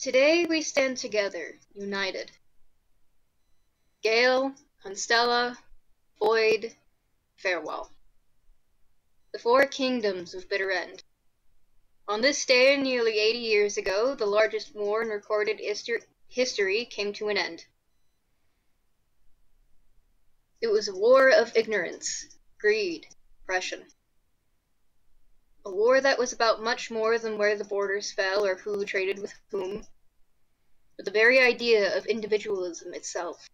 Today we stand together, united. Gale, Constella, Void, farewell. The four kingdoms of Bitter End. On this day, nearly 80 years ago, the largest war in recorded history came to an end. It was a war of ignorance, greed, oppression. A war that was about much more than where the borders fell or who traded with whom, but the very idea of individualism itself.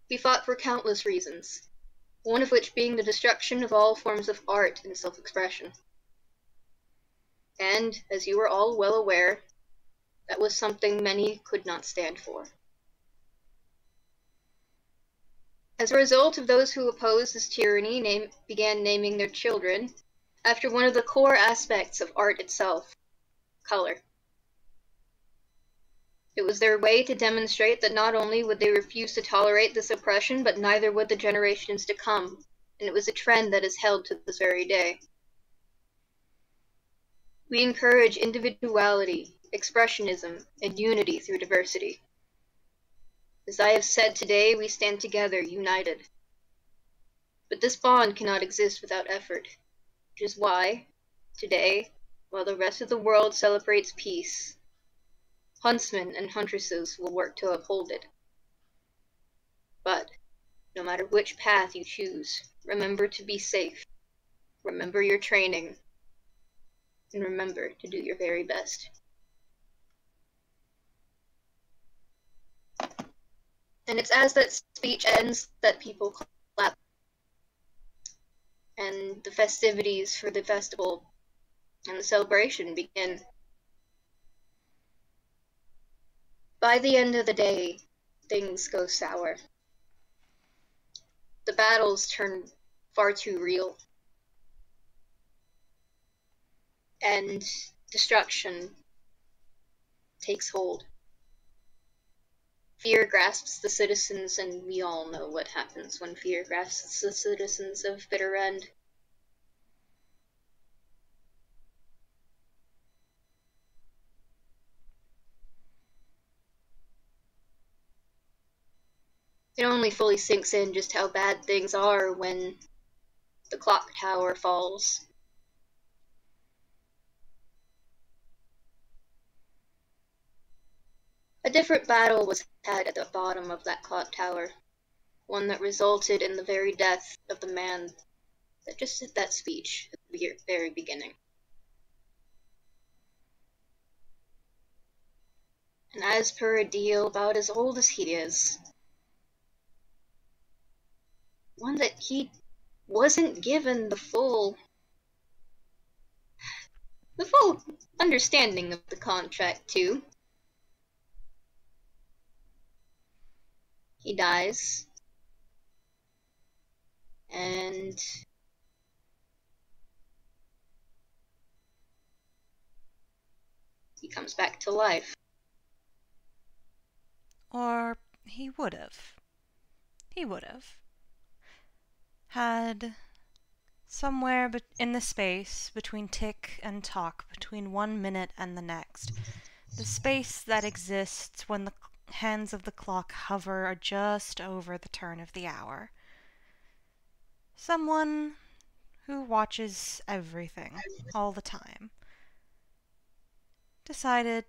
We fought for countless reasons, one of which being the destruction of all forms of art and self-expression. And, as you are all well aware, that was something many could not stand for. As a result of those who opposed this tyranny began naming their children after one of the core aspects of art itself, color. It was their way to demonstrate that not only would they refuse to tolerate this oppression, but neither would the generations to come, and it was a trend that is held to this very day. We encourage individuality, expressionism, and unity through diversity. As I have said today, we stand together, united. But this bond cannot exist without effort, which is why, today, while the rest of the world celebrates peace, huntsmen and huntresses will work to uphold it. But, no matter which path you choose, remember to be safe, remember your training, and remember to do your very best. And it's as that speech ends that people clap, and the festivities for the festival and the celebration begin. By the end of the day, things go sour. The battles turn far too real. And destruction takes hold. Fear grasps the citizens, and we all know what happens when fear grasps the citizens of Bitter End. It only fully sinks in just how bad things are when the clock tower falls. A different battle was had at the bottom of that clock tower, one that resulted in the very death of the man that just did that speech at the very beginning. And as per a deal about as old as he is, one that he wasn't given the full understanding of the contract to. He dies, and he comes back to life. Or he would have. He would have. Had somewhere in the space between tick and tock, between 1 minute and the next, the space that exists when the hands of the clock hover just over the turn of the hour. Someone who watches everything all the time decided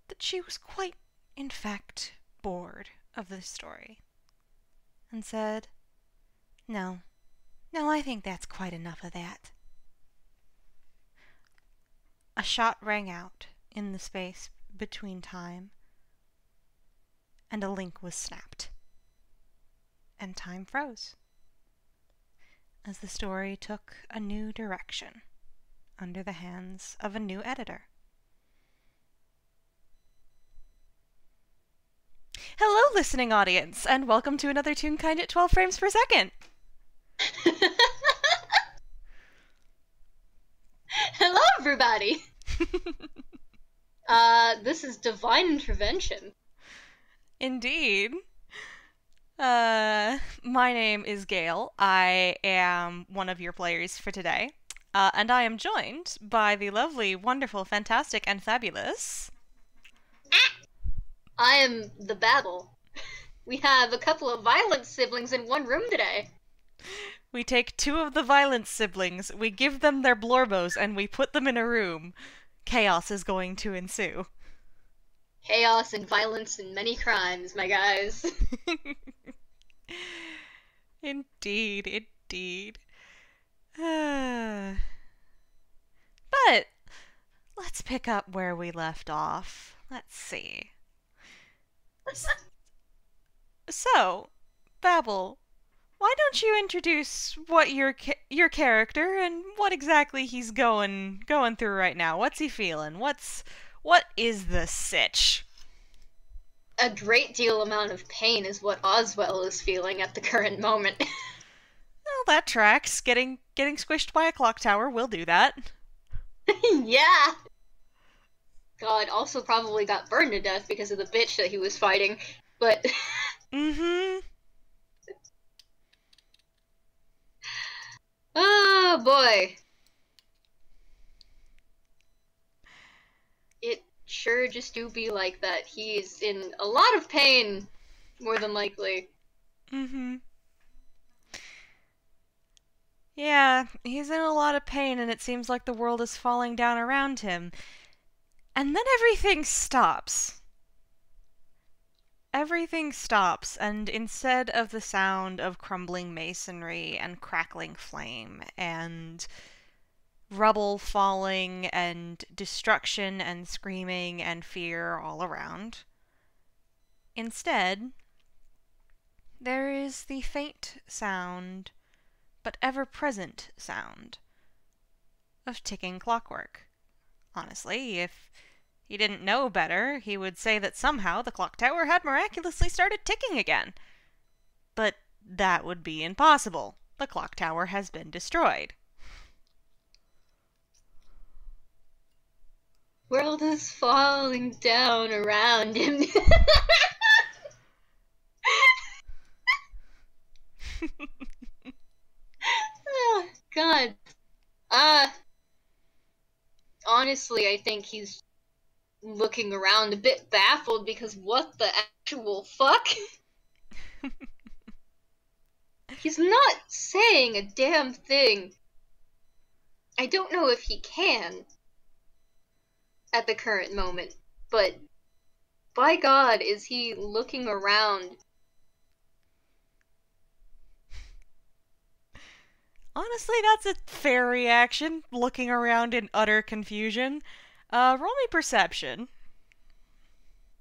that she was quite, in fact, bored of this story, and said, No, I think that's quite enough of that. A shot rang out in the space between time, and a link was snapped, and time froze, as the story took a new direction under the hands of a new editor. Hello, listening audience, and welcome to another Toonkind at 12 frames per second. Hello, everybody! This is Divine Intervention. Indeed. My name is Gale. I am one of your players for today. And I am joined by the lovely, wonderful, fantastic, and fabulous. I am the Babel. We have a couple of violent siblings in one room today. We take two of the violent siblings, we give them their blorbos, and we put them in a room. Chaos is going to ensue. Chaos and violence and many crimes, my guys. Indeed, indeed. But let's pick up where we left off. Let's see. So, Babel, why don't you introduce what your character and what exactly he's going through right now? What's he feeling? What is the sitch? A great deal amount of pain is what Oswell is feeling at the current moment. Well, that tracks. Getting squished by a clock tower will do that. Yeah. God, also probably got burned to death because of the bitch that he was fighting, but... Mm-hmm. Oh, boy. It sure just do be like that. He's in a lot of pain, more than likely. Mm-hmm. Yeah, he's in a lot of pain and it seems like the world is falling down around him. And then everything stops. Everything stops, and instead of the sound of crumbling masonry and crackling flame and rubble falling and destruction and screaming and fear all around, instead, there is the faint sound, but ever-present sound, of ticking clockwork. Honestly, if he didn't know better, he would say that somehow the clock tower had miraculously started ticking again. But that would be impossible. The clock tower has been destroyed. World is falling down around him. Oh, God. Honestly, I think he's looking around a bit baffled because what the actual fuck? He's not saying a damn thing. I don't know if he can at the current moment, but by God, is he looking around? Honestly, that's a fair reaction, looking around in utter confusion. Roll me perception.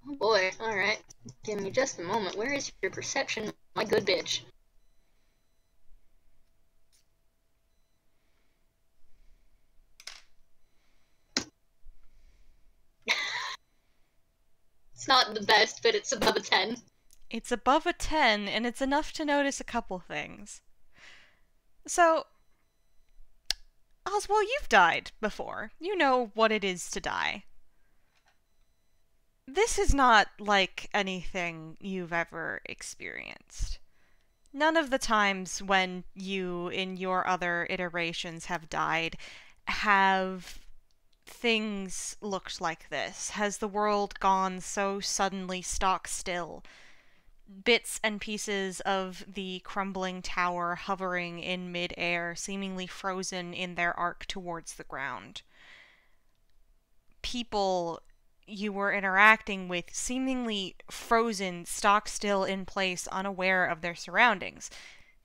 Oh boy, alright. Give me just a moment. Where is your perception, my good bitch? It's not the best, but it's above a 10. It's above a 10, and it's enough to notice a couple things. So, Oswald, you've died before. You know what it is to die. This is not like anything you've ever experienced. None of the times when you, in your other iterations, have died have things looked like this. Has the world gone so suddenly stock still? Bits and pieces of the crumbling tower hovering in mid-air, seemingly frozen in their arc towards the ground. People you were interacting with seemingly frozen, stock still in place, unaware of their surroundings.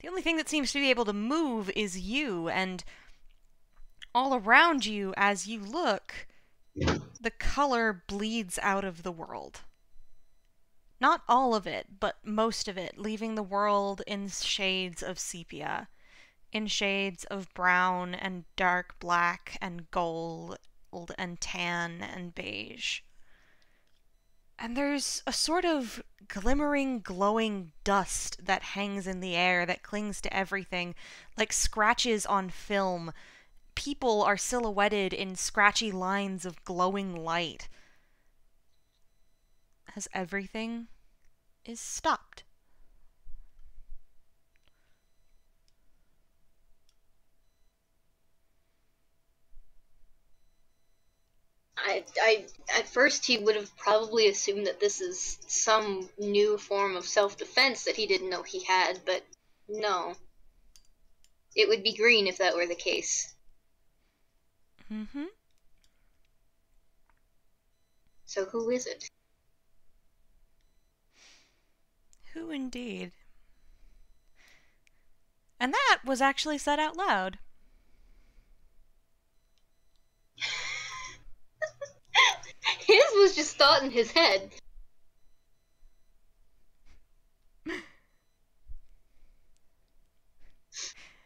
The only thing that seems to be able to move is you, and all around you, as you look, the color bleeds out of the world. Not all of it, but most of it, leaving the world in shades of sepia, in shades of brown and dark black and gold and tan and beige. And there's a sort of glimmering, glowing dust that hangs in the air that clings to everything, like scratches on film. People are silhouetted in scratchy lines of glowing light. As everything is stopped. At first he would have probably assumed that this is some new form of self-defense that he didn't know he had, but no. It would be green if that were the case. Mm-hmm. So who is it? Who indeed? And that was actually said out loud. His was just thought in his head.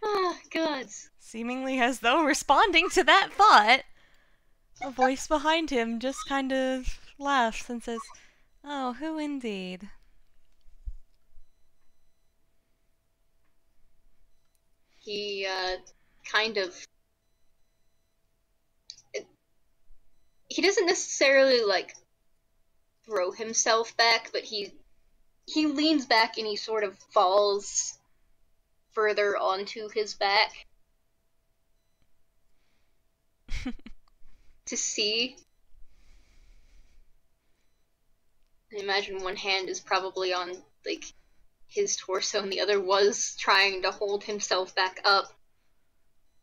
Ah, gods. Seemingly as though responding to that thought, a voice behind him just kind of laughs and says, "Oh, who indeed?" He, kind of... He doesn't necessarily, like, throw himself back, but he leans back and he sort of falls further onto his back to see. I imagine one hand is probably on, like, his torso and the other was trying to hold himself back up.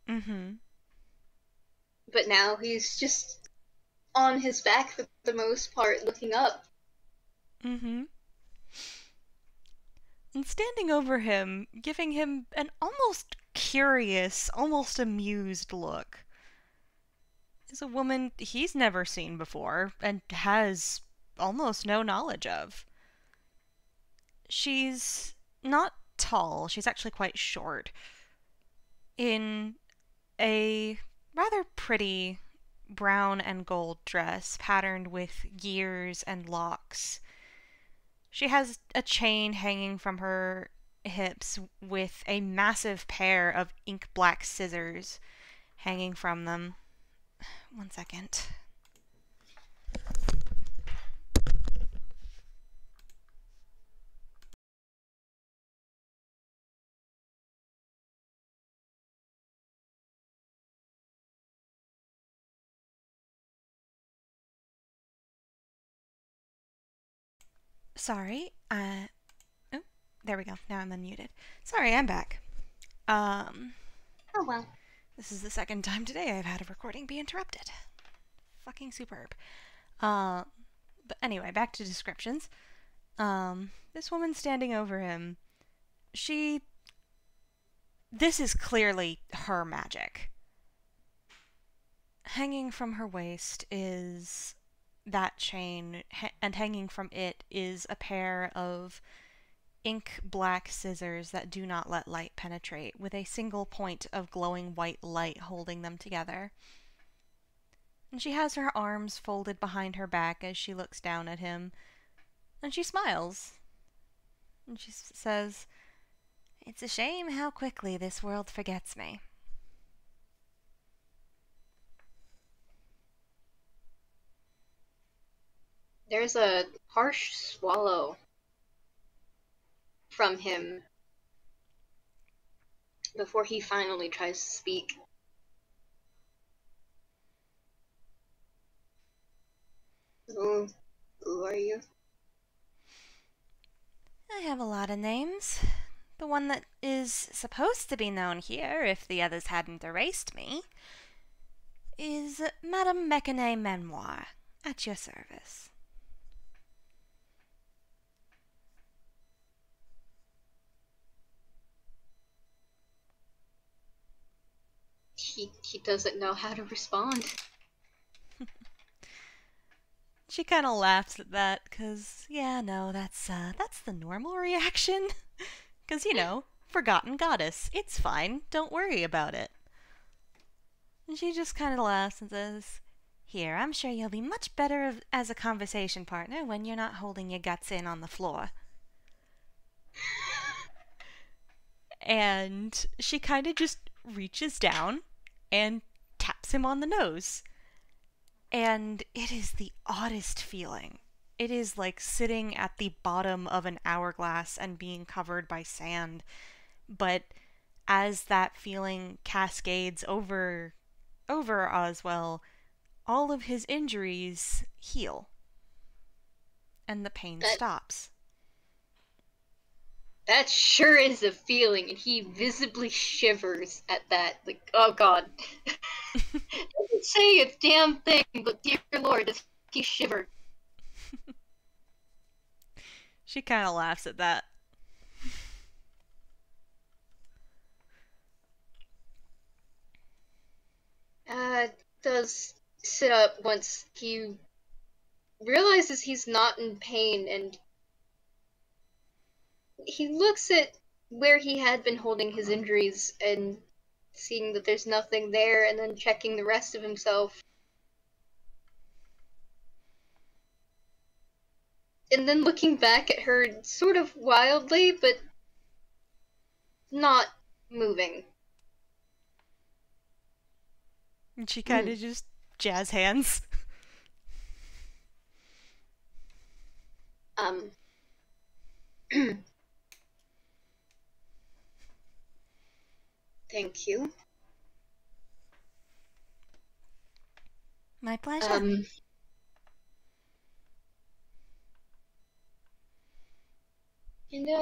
Mm-hmm. But now he's just on his back for the most part, looking up. Mm-hmm. And standing over him, giving him an almost curious, almost amused look, is a woman he's never seen before and has almost no knowledge of. She's not tall, she's actually quite short, in a rather pretty brown and gold dress patterned with gears and locks. She has a chain hanging from her hips with a massive pair of ink black scissors hanging from them. One second. Sorry, oh, there we go. Now I'm unmuted. Sorry, I'm back. Oh well. This is the second time today I've had a recording be interrupted. Fucking superb. But anyway, back to descriptions. This woman standing over him, this is clearly her magic. Hanging from her waist is that chain, and hanging from it is a pair of ink black scissors that do not let light penetrate, with a single point of glowing white light holding them together. And she has her arms folded behind her back as she looks down at him, and she smiles. And she says, "It's a shame how quickly this world forgets me." There's a harsh swallow from him before he finally tries to speak. Who are you? I have a lot of names. The one that is supposed to be known here, if the others hadn't erased me, is Madame Mechanay Memoir, at your service. He doesn't know how to respond. She kind of laughs at that, because, yeah, no, that's the normal reaction. Because, forgotten goddess. It's fine. Don't worry about it. And she just kind of laughs and says, "Here, I'm sure you'll be much better as a conversation partner when you're not holding your guts in on the floor." And she kind of just reaches down and taps him on the nose. And it is the oddest feeling. It is like sitting at the bottom of an hourglass and being covered by sand. But as that feeling cascades over Oswell, all of his injuries heal and the pain That stops. that sure is a feeling, and he visibly shivers at that. Like, oh god. Doesn't say a damn thing, but dear lord, does he shiver. She kind of laughs at that. Does sit up once he realizes he's not in pain, and he looks at where he had been holding his injuries and seeing that there's nothing there, and then checking the rest of himself. And then looking back at her sort of wildly, but not moving. And she kind of just jazz hands. Um. Thank you. My pleasure. And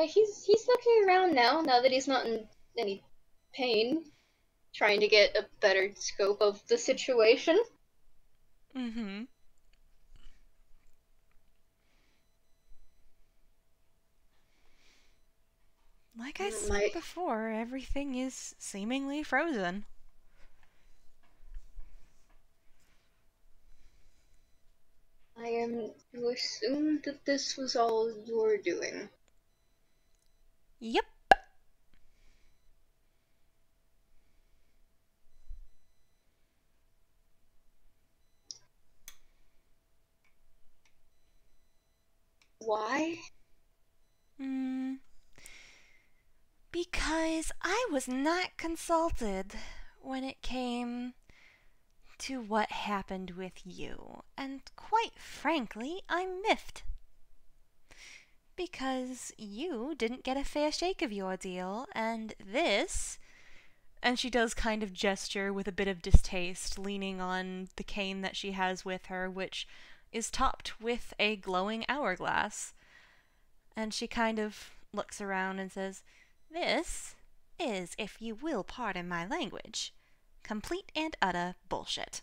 he's looking around now that he's not in any pain, trying to get a better scope of the situation. Mm-hmm. Like I said before, everything is seemingly frozen. I am to assume that this was all you're doing. Yep. Why? Because I was not consulted when it came to what happened with you, and quite frankly, I'm miffed. Because you didn't get a fair shake of your deal, and this. And she does kind of gesture with a bit of distaste, leaning on the cane that she has with her, which is topped with a glowing hourglass. And she kind of looks around and says, "This is, if you will pardon my language, complete and utter bullshit."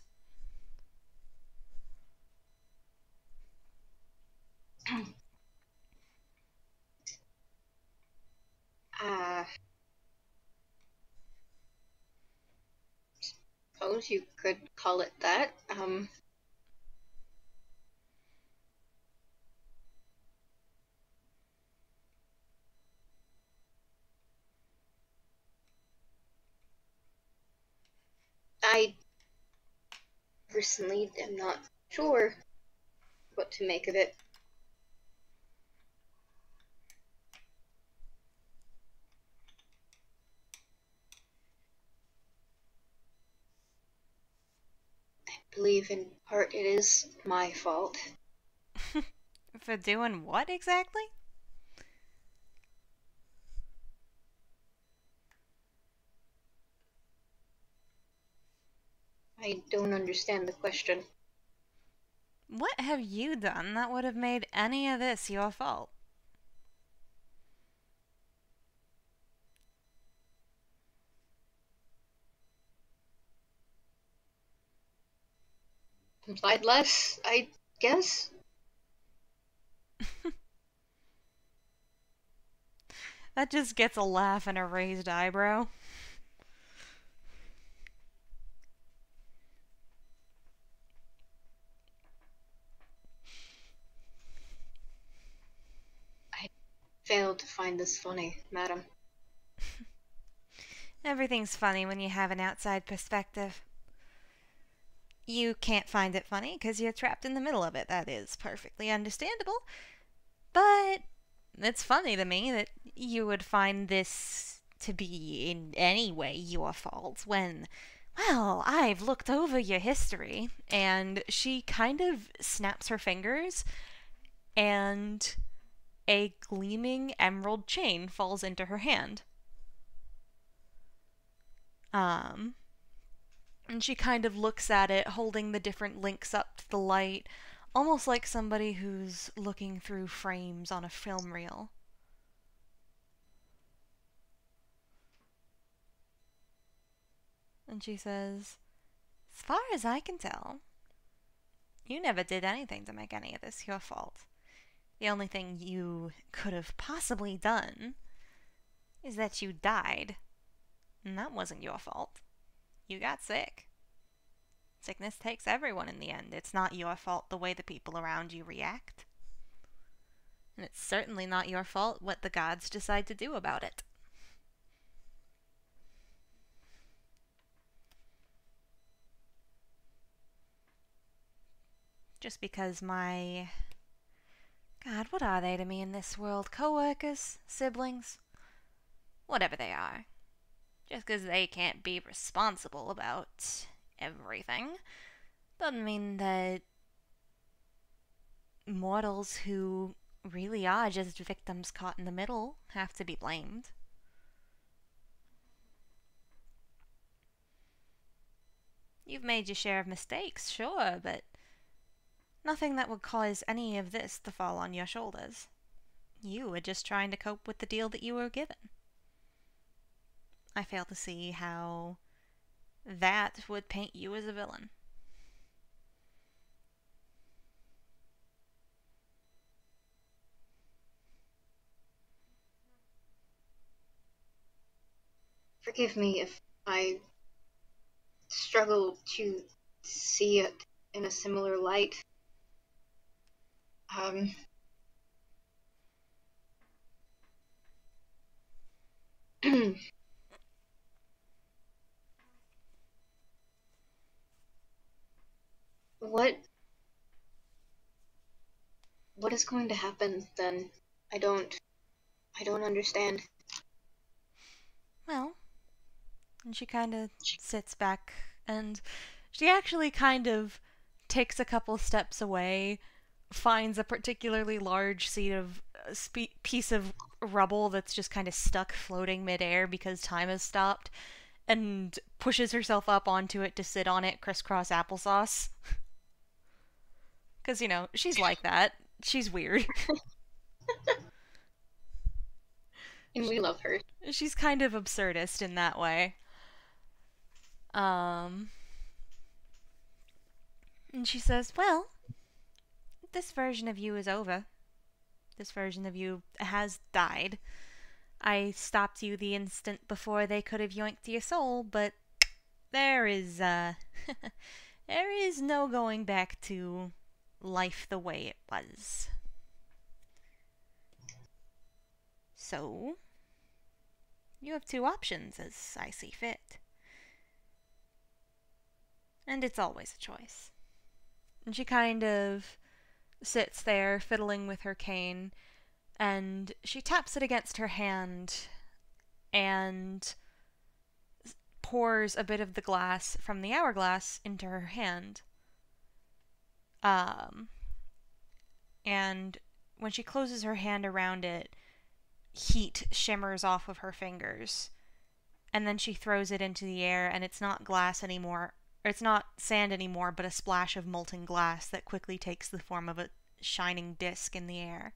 Suppose you could call it that. I personally am not sure what to make of it. I believe in part it is my fault. For doing what exactly? I don't understand the question. What have you done that would have made any of this your fault? Complied less, I guess? That just gets a laugh and a raised eyebrow. I failed to find this funny, madam. Everything's funny when you have an outside perspective. You can't find it funny because you're trapped in the middle of it. That is perfectly understandable. But it's funny to me that you would find this to be in any way your fault when, well, I've looked over your history. And she kind of snaps her fingers, and a gleaming emerald chain falls into her hand. And she kind of looks at it, holding the different links up to the light, almost like somebody who's looking through frames on a film reel. And she says, "As far as I can tell, you never did anything to make any of this your fault. The only thing you could have possibly done is that you died. And that wasn't your fault. You got sick. Sickness takes everyone in the end. It's not your fault the way the people around you react. And it's certainly not your fault what the gods decide to do about it." Just because my... God, what are they to me in this world? Co-workers? Siblings? Whatever they are. Just because they can't be responsible about everything doesn't mean that mortals who really are just victims caught in the middle have to be blamed. You've made your share of mistakes, sure, but nothing that would cause any of this to fall on your shoulders. You were just trying to cope with the deal that you were given. I fail to see how that would paint you as a villain. Forgive me if I struggle to see it in a similar light. What is going to happen then? I don't understand. Well, and she kind of sits back, and she actually kind of takes a couple steps away, finds a particularly large piece of rubble that's just kind of stuck floating midair because time has stopped, and pushes herself up onto it to sit on it crisscross applesauce. Because, you know, she's like that. She's weird. And we love her. She's kind of absurdist in that way. And she says, "Well, this version of you is over. This version of you has died. I stopped you the instant before they could have yoinked your soul, but there is, there is no going back to life the way it was. So, you have two options as I see fit. And it's always a choice." And she kind of sits there fiddling with her cane, and she taps it against her hand and pours a bit of the glass from the hourglass into her hand. And when she closes her hand around it, heat shimmers off of her fingers. And then she throws it into the air, and it's not glass anymore. Or it's not sand anymore, but a splash of molten glass that quickly takes the form of a shining disc in the air.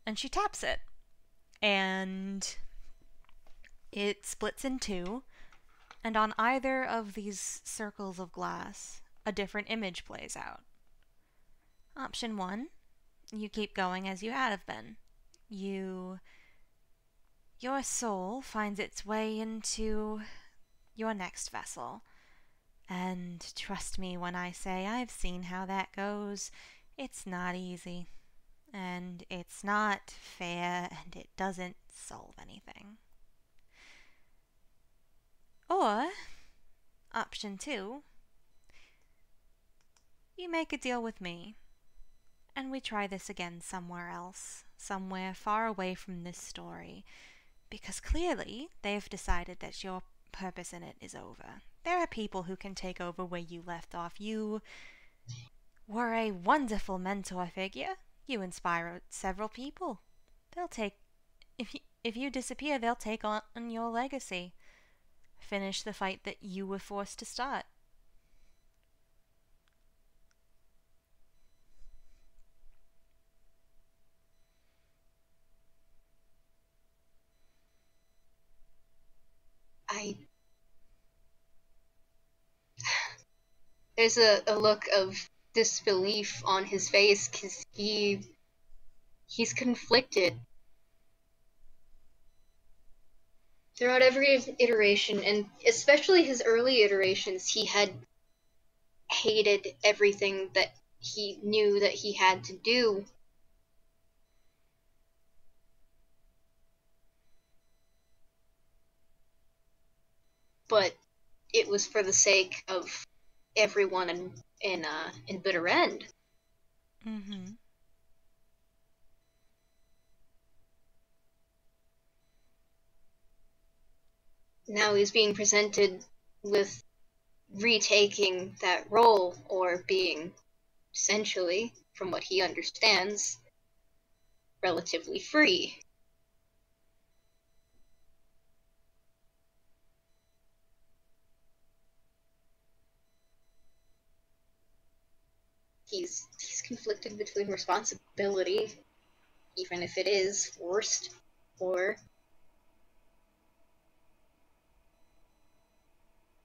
And she taps it, and it splits in two, and on either of these circles of glass, a different image plays out. Option 1, you keep going as you have been. Your soul finds its way into your next vessel. And trust me when I say I've seen how that goes. It's not easy. And it's not fair, and it doesn't solve anything. Or, option 2, you make a deal with me, and we try this again somewhere else, somewhere far away from this story, because clearly they've decided that your purpose in it is over. There are people who can take over where you left off. You were a wonderful mentor figure. You inspire several people. They'll take... If you disappear, they'll take on your legacy. finish the fight that you were forced to start. There's a look of disbelief on his face because he's conflicted. Throughout every iteration, and especially his early iterations, he had hated everything that he knew that he had to do. But it was for the sake of everyone in Bitter End. Mm-hmm. Now he's being presented with retaking that role, or being, essentially, from what he understands, relatively free. He's conflicted between responsibility, even if it is forced, or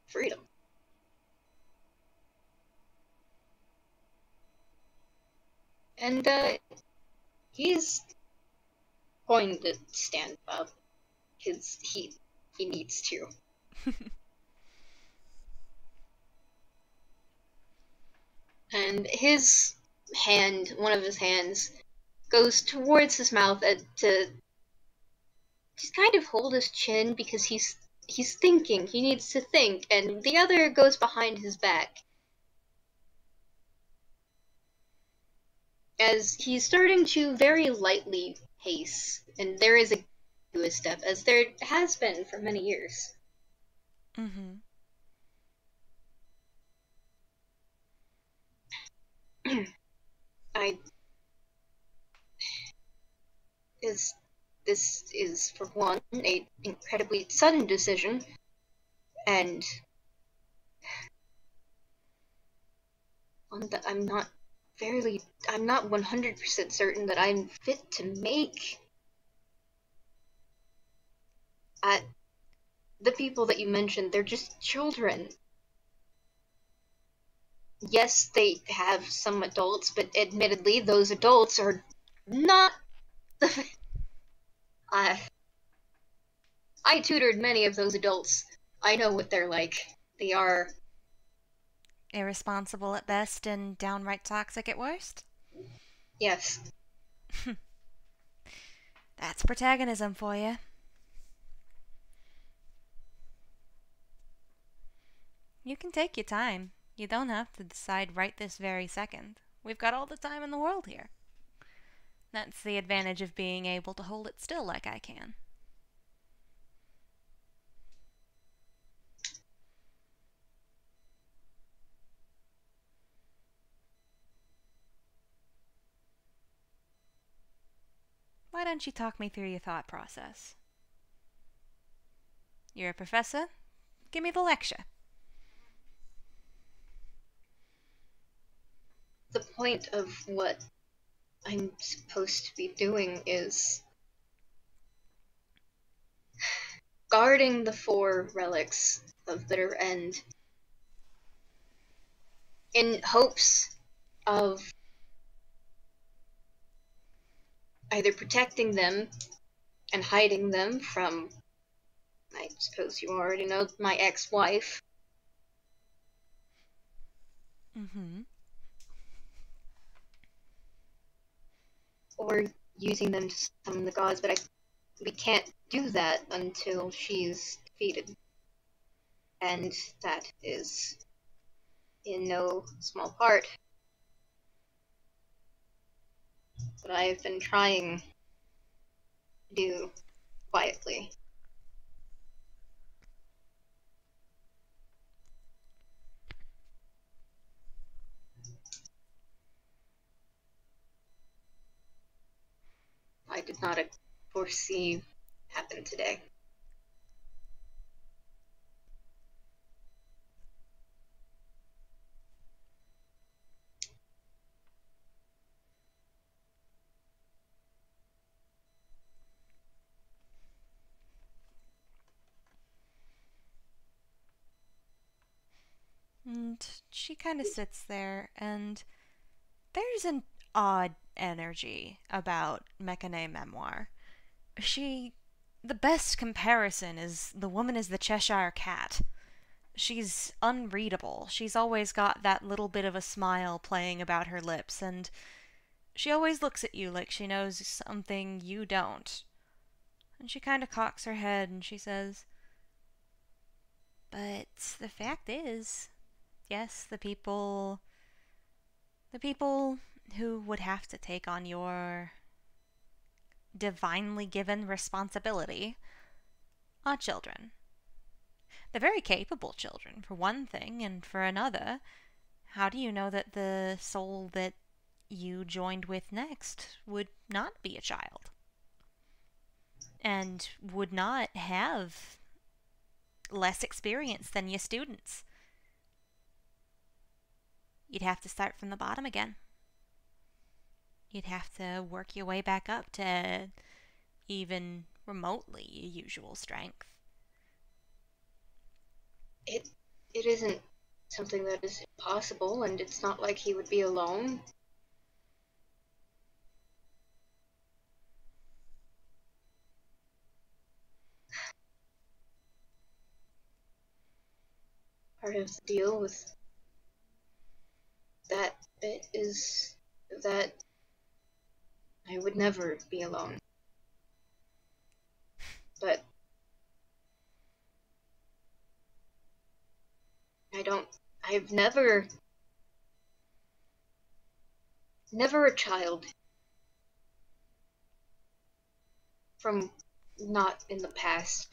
freedom. And he's going to stand up, because he needs to. And his hand, one of his hands, goes towards his mouth to just kind of hold his chin, because he's thinking. He needs to think, and the other goes behind his back. As he's starting to very lightly pace, and there is a to his step, as there has been for many years. Mm-hmm. I is this is, for one, a incredibly sudden decision, and one that I'm not 100% certain that I'm fit to make. The people that you mentioned, they're just children. Yes, they have some adults, but admittedly, those adults are not the. I tutored many of those adults. I know what they're like. They are. Irresponsible at best and downright toxic at worst? Yes. That's protagonism for you. You can take your time. You don't have to decide right this very second. We've got all the time in the world here. That's the advantage of being able to hold it still like I can. Why don't you talk me through your thought process? You're a professor? Give me the lecture. The point of what I'm supposed to be doing is guarding the 4 relics of Bitter End in hopes of either protecting them and hiding them from, I suppose you already know, my ex-wife. Mm-hmm. Or using them to summon the gods, but we can't do that until she's defeated. And that is, in no small part, what I have been trying to do quietly. I did not foresee happen today. And she kind of sits there, and there's an odd energy about Mekane Memoir. She. The best comparison is the woman is the Cheshire Cat. She's unreadable. She's always got that little bit of a smile playing about her lips, and she always looks at you like she knows something you don't. And she kind of cocks her head and she says, "But the fact is, yes, the people who would have to take on your divinely given responsibility are children. They're very capable children, for one thing, and for another, how do you know that the soul that you joined with next would not be a child? And would not have less experience than your students? You'd have to start from the bottom again. You'd have to work your way back up to even remotely your usual strength." It it isn't something that is impossible, and it's not like he would be alone. Part of the deal with that bit is that I would never be alone. But I've never a child from not in the past.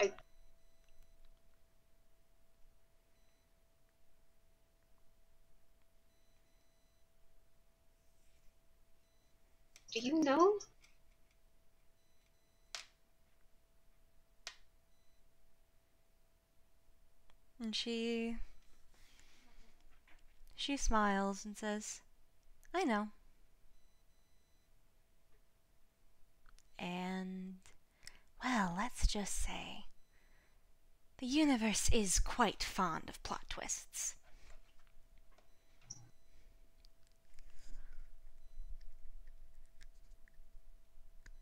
Do you know? And she smiles and says, "I know." And, well, let's just say the universe is quite fond of plot twists.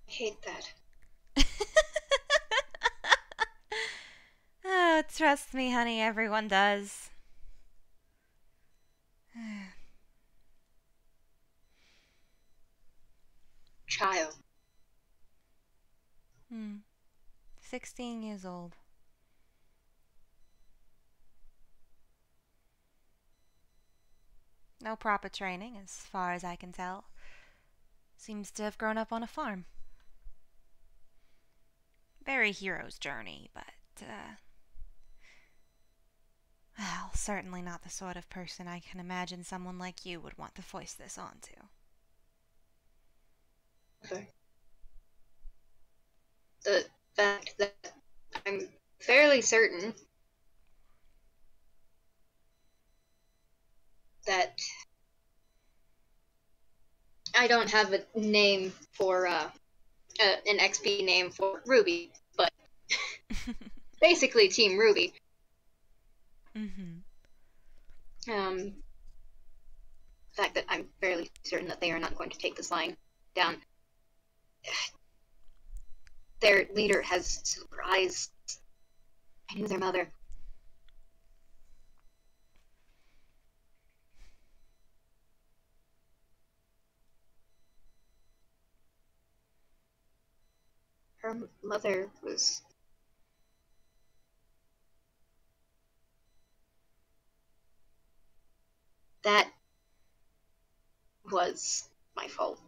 I hate that. Oh, trust me, honey, everyone does. Child. 16 years old. No proper training, as far as I can tell. Seems to have grown up on a farm. Very hero's journey, but, well, certainly not the sort of person I can imagine someone like you would want to foist this onto. Okay. The fact that I'm fairly certain that I don't have a name for an XP name for Ruby, but basically Team Ruby. Mm-hmm. The fact that I'm fairly certain that they are not going to take this line down. Their leader has silver eyes. I knew their mother. Her mother was... That was my fault.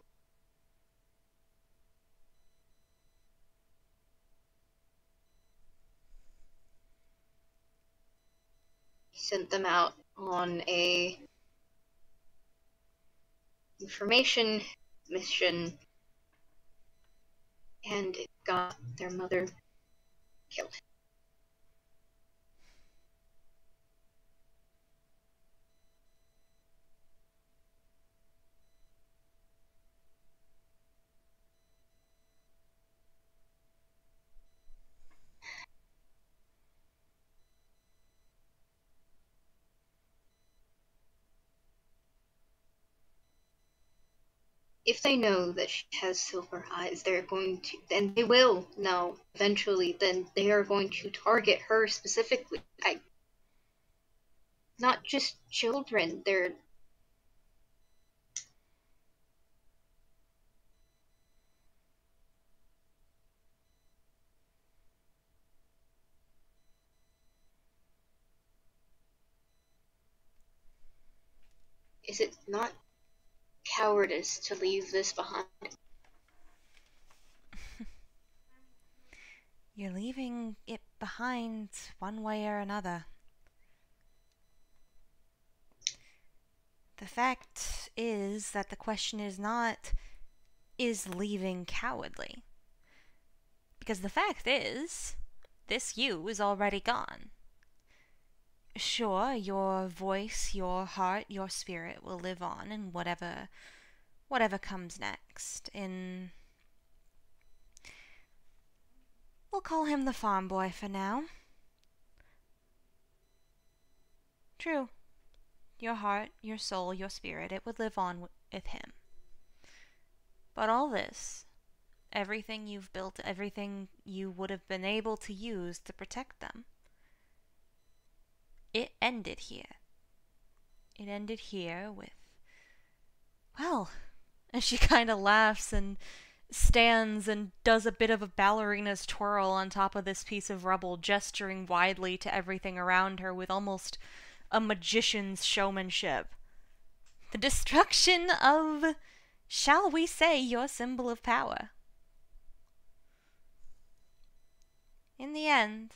He sent them out on a information mission, and it got their mother killed. If they know that she has silver eyes, they're going to, and they will know eventually, then they are going to target her specifically. Not just children, they're. Is it not cowardice to leave this behind? You're leaving it behind one way or another. The fact is that the question is not, is leaving cowardly? Because the fact is, this you is already gone. Sure, your voice, your heart, your spirit will live on in whatever comes next. We'll call him the farm boy for now. True. Your heart, your soul, your spirit, it would live on with him. But all this, everything you've built, everything you would have been able to use to protect them, it ended here. It ended here with, well, and she kind of laughs and stands and does a bit of a ballerina's twirl on top of this piece of rubble, gesturing widely to everything around her with almost a magician's showmanship. The destruction of, shall we say, your symbol of power. In the end,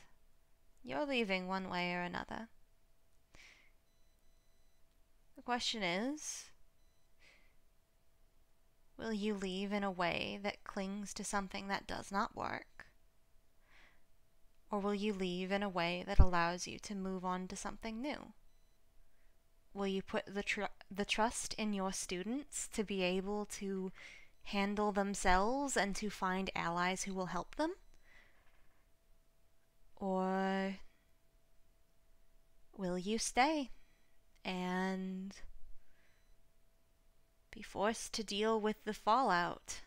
you're leaving one way or another. The question is, will you leave in a way that clings to something that does not work? Or will you leave in a way that allows you to move on to something new? Will you put the trust in your students to be able to handle themselves and to find allies who will help them? Or will you stay and be forced to deal with the fallout?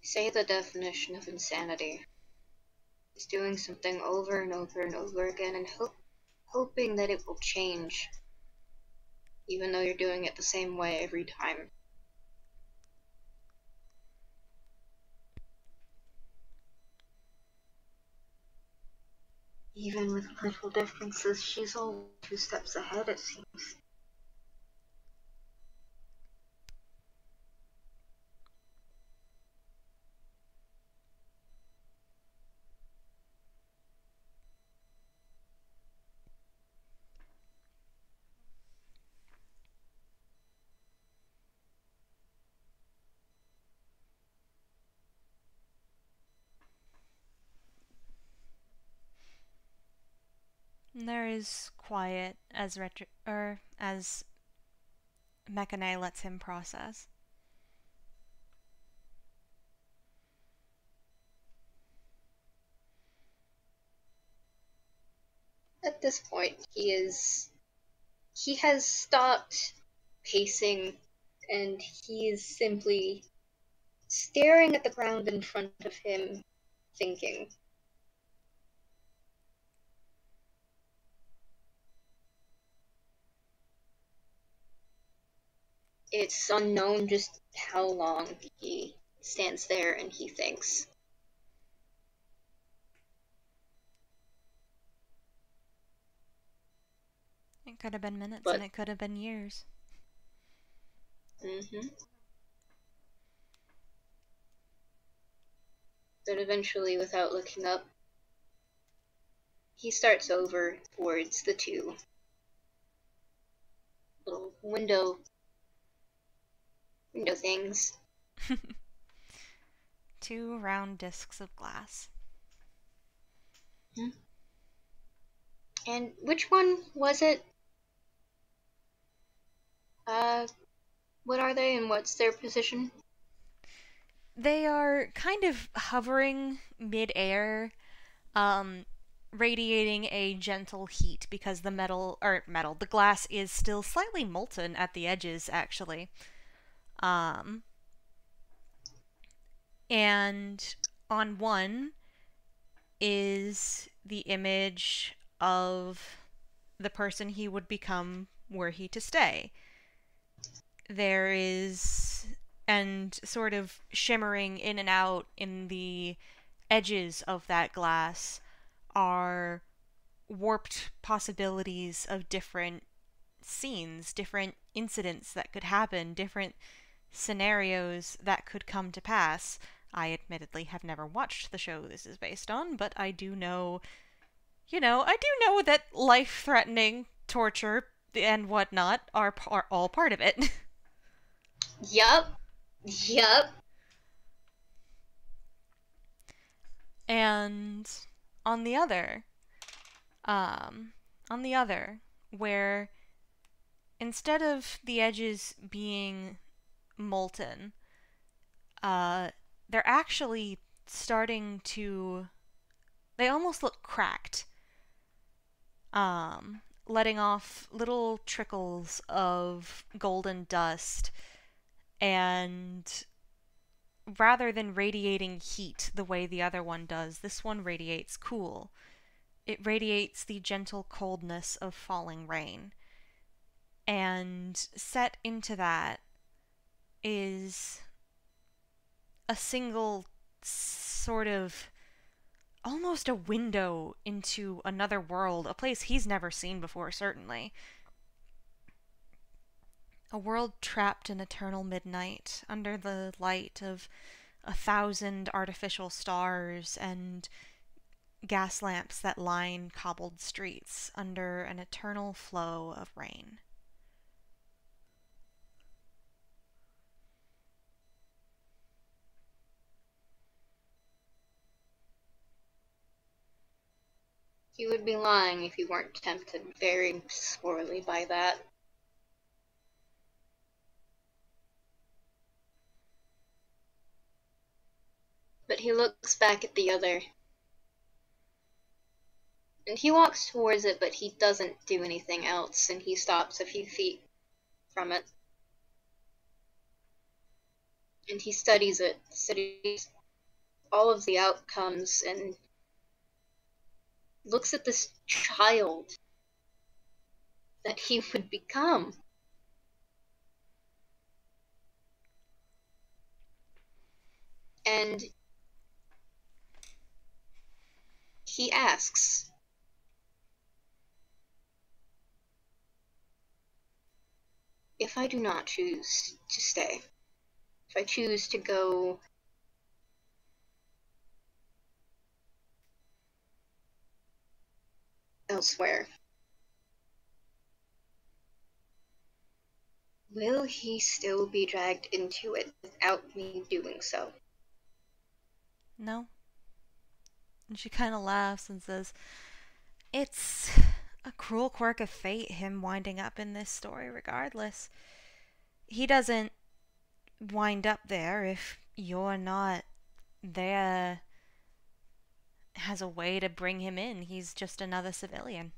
Say the definition of insanity is doing something over and over and over again and hoping that it will change, even though you're doing it the same way every time. Even with little differences, she's all 2 steps ahead, it seems. There is quiet as as Mechane lets him process. At this point, he has stopped pacing and he is simply staring at the ground in front of him, thinking. It's unknown just how long he stands there and he thinks. It could have been minutes But, and it could have been years. But eventually, without looking up, he starts over towards the 2 little window things. 2 round discs of glass. And which one was it? What are they and what's their position? They are kind of hovering mid-air, um, radiating a gentle heat because the glass is still slightly molten at the edges, actually. Um, and on one is the image of the person he would become were he to stay. There is, and sort of shimmering in and out in the edges of that glass are warped possibilities of different scenes, different incidents that could happen, different scenarios that could come to pass. I admittedly have never watched the show this is based on, but I do know, I do know that life threatening torture and whatnot are all part of it. Yup. Yup. And on the other, um, on the other, where instead of the edges being molten, uh, they're actually starting to. They almost look cracked, letting off little trickles of golden dust, and rather than radiating heat the way the other one does, this one radiates cool. It radiates the gentle coldness of falling rain. And set into that is a single sort of almost a window into another world, a place he's never seen before, certainly. A world trapped in eternal midnight, under the light of 1,000 artificial stars and gas lamps that line cobbled streets, under an eternal flow of rain. You would be lying if you weren't tempted very sorely by that. But he looks back at the other. And he walks towards it, but he doesn't do anything else, and he stops a few feet from it. And he studies it, studies all of the outcomes, and looks at this child that he would become. And he asks, if I do not choose to stay, if I choose to go elsewhere, will he still be dragged into it without me doing so? No? And she kind of laughs and says, "It's a cruel quirk of fate, him winding up in this story, regardless. He doesn't wind up there if you're not there as a way to bring him in. He's just another civilian.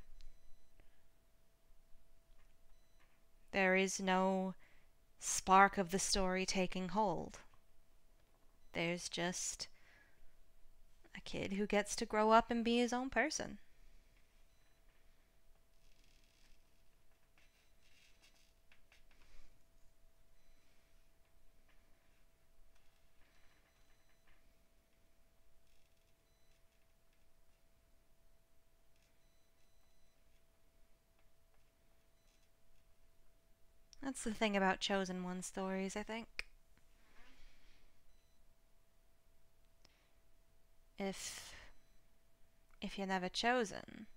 There is no spark of the story taking hold. There's just a kid who gets to grow up and be his own person." That's the thing about Chosen One stories, I think. If you're never chosen,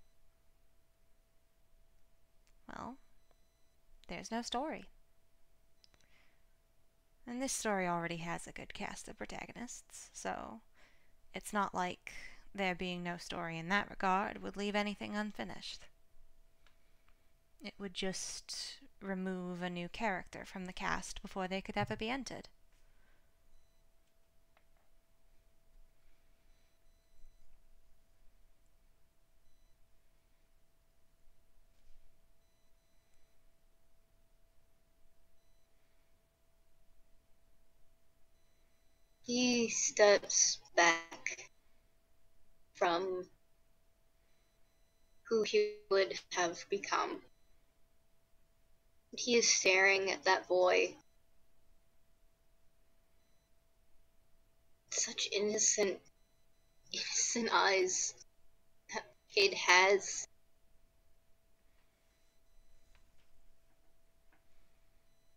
well, there's no story. And this story already has a good cast of protagonists, so it's not like there being no story in that regard would leave anything unfinished. It would just remove a new character from the cast before they could ever be entered. He steps back from who he would have become. He is staring at that boy. Such innocent eyes that kid has.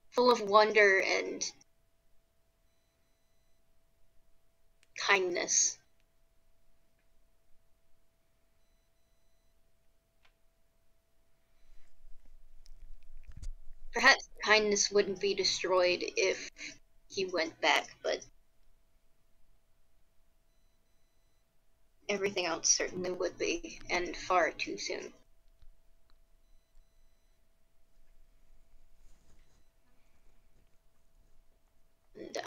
Full of wonder and kindness. Perhaps kindness wouldn't be destroyed if he went back, but everything else certainly would be, and far too soon. And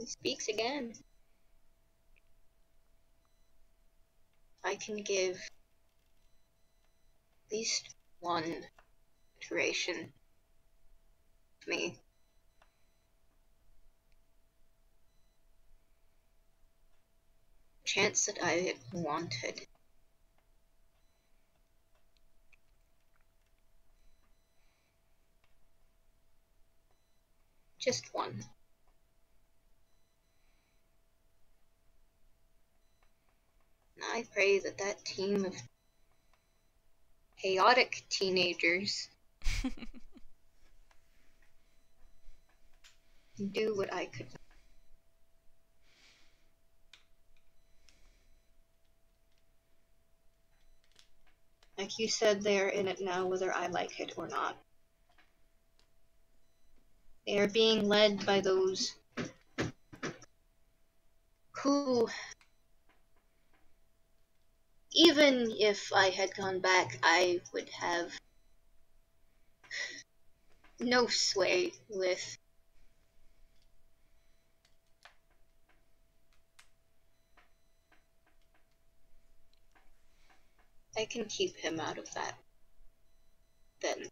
he speaks again. I can give at least one iteration of me. Chance that I wanted. Just one. And I pray that that team of chaotic teenagers can do what I could. Like you said, they're in it now whether I like it or not. They are being led by those who, even if I had gone back, I would have no sway with. I can keep him out of that, then.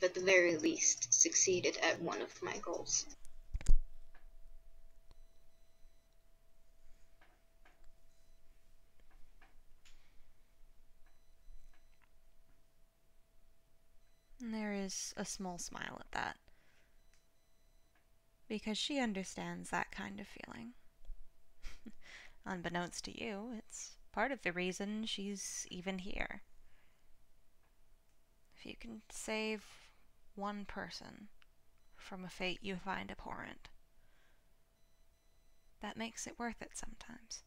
At the very least, succeeded at one of my goals. And there is a small smile at that, because she understands that kind of feeling. Unbeknownst to you, it's part of the reason she's even here. If you can save one person from a fate you find abhorrent, that makes it worth it sometimes.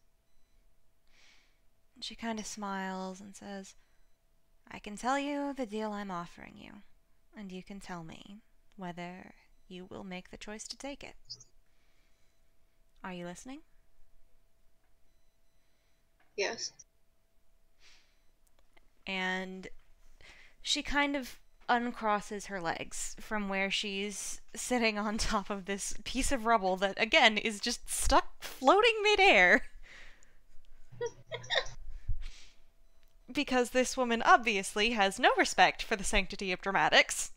And she kind of smiles and says, I can tell you the deal I'm offering you, and you can tell me whether you will make the choice to take it. Are you listening? Yes. And she kind of uncrosses her legs from where she's sitting on top of this piece of rubble that, again, is just stuck floating midair. Because this woman obviously has no respect for the sanctity of dramatics.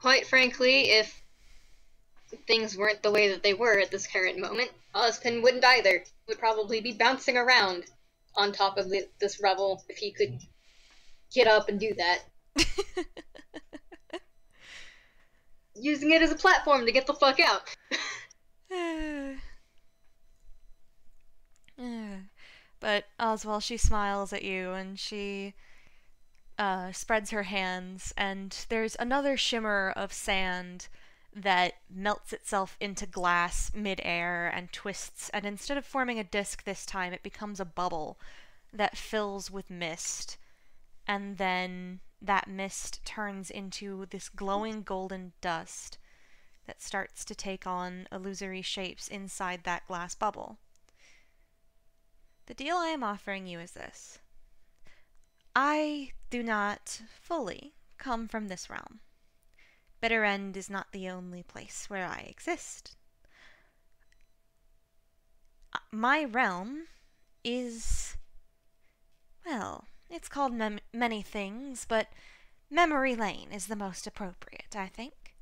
Quite frankly, if things weren't the way that they were at this current moment, Ozpin wouldn't either. He would probably be bouncing around on top of this rubble if he could get up and do that. Using it as a platform to get the fuck out. But Oswald, she smiles at you and she spreads her hands, and there's another shimmer of sand that melts itself into glass mid-air and twists, and instead of forming a disc this time, it becomes a bubble that fills with mist. And then that mist turns into this glowing golden dust that starts to take on illusory shapes inside that glass bubble. The deal I am offering you is this. I do not fully come from this realm. Bitter End is not the only place where I exist. My realm is, well, it's called many things, but Memory Lane is the most appropriate, I think.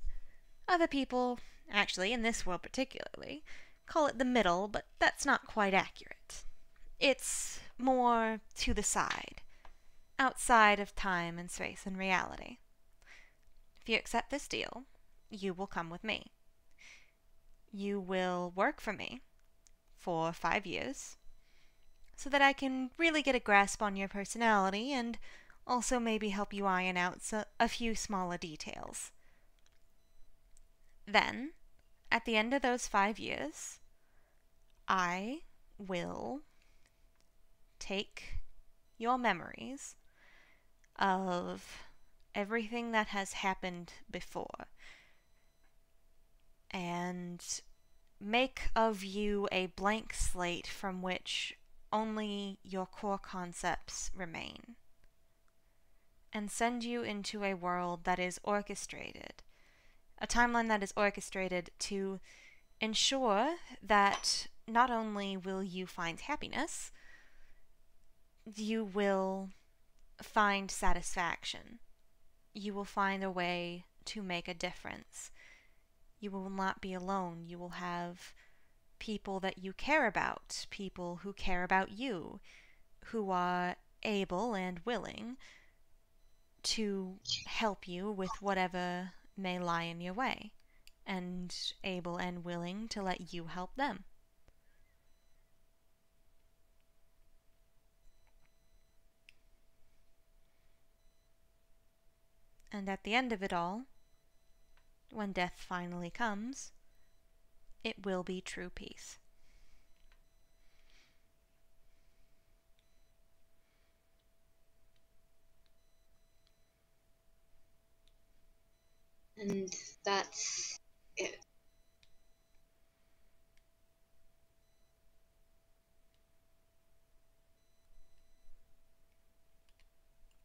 Other people, actually, in this world particularly, call it the middle, but that's not quite accurate. It's more to the side, outside of time and space and reality. If you accept this deal, you will come with me. You will work for me for 5 years so that I can really get a grasp on your personality and also maybe help you iron out a few smaller details. Then, at the end of those 5 years, I will take your memories of everything that has happened before and make of you a blank slate from which only your core concepts remain, and send you into a world that is orchestrated, a timeline that is orchestrated to ensure that not only will you find happiness, you will find satisfaction. You will find a way to make a difference. You will not be alone. You will have people that you care about, people who care about you, who are able and willing to help you with whatever may lie in your way, and able and willing to let you help them. And at the end of it all, when death finally comes, it will be true peace. And that's it.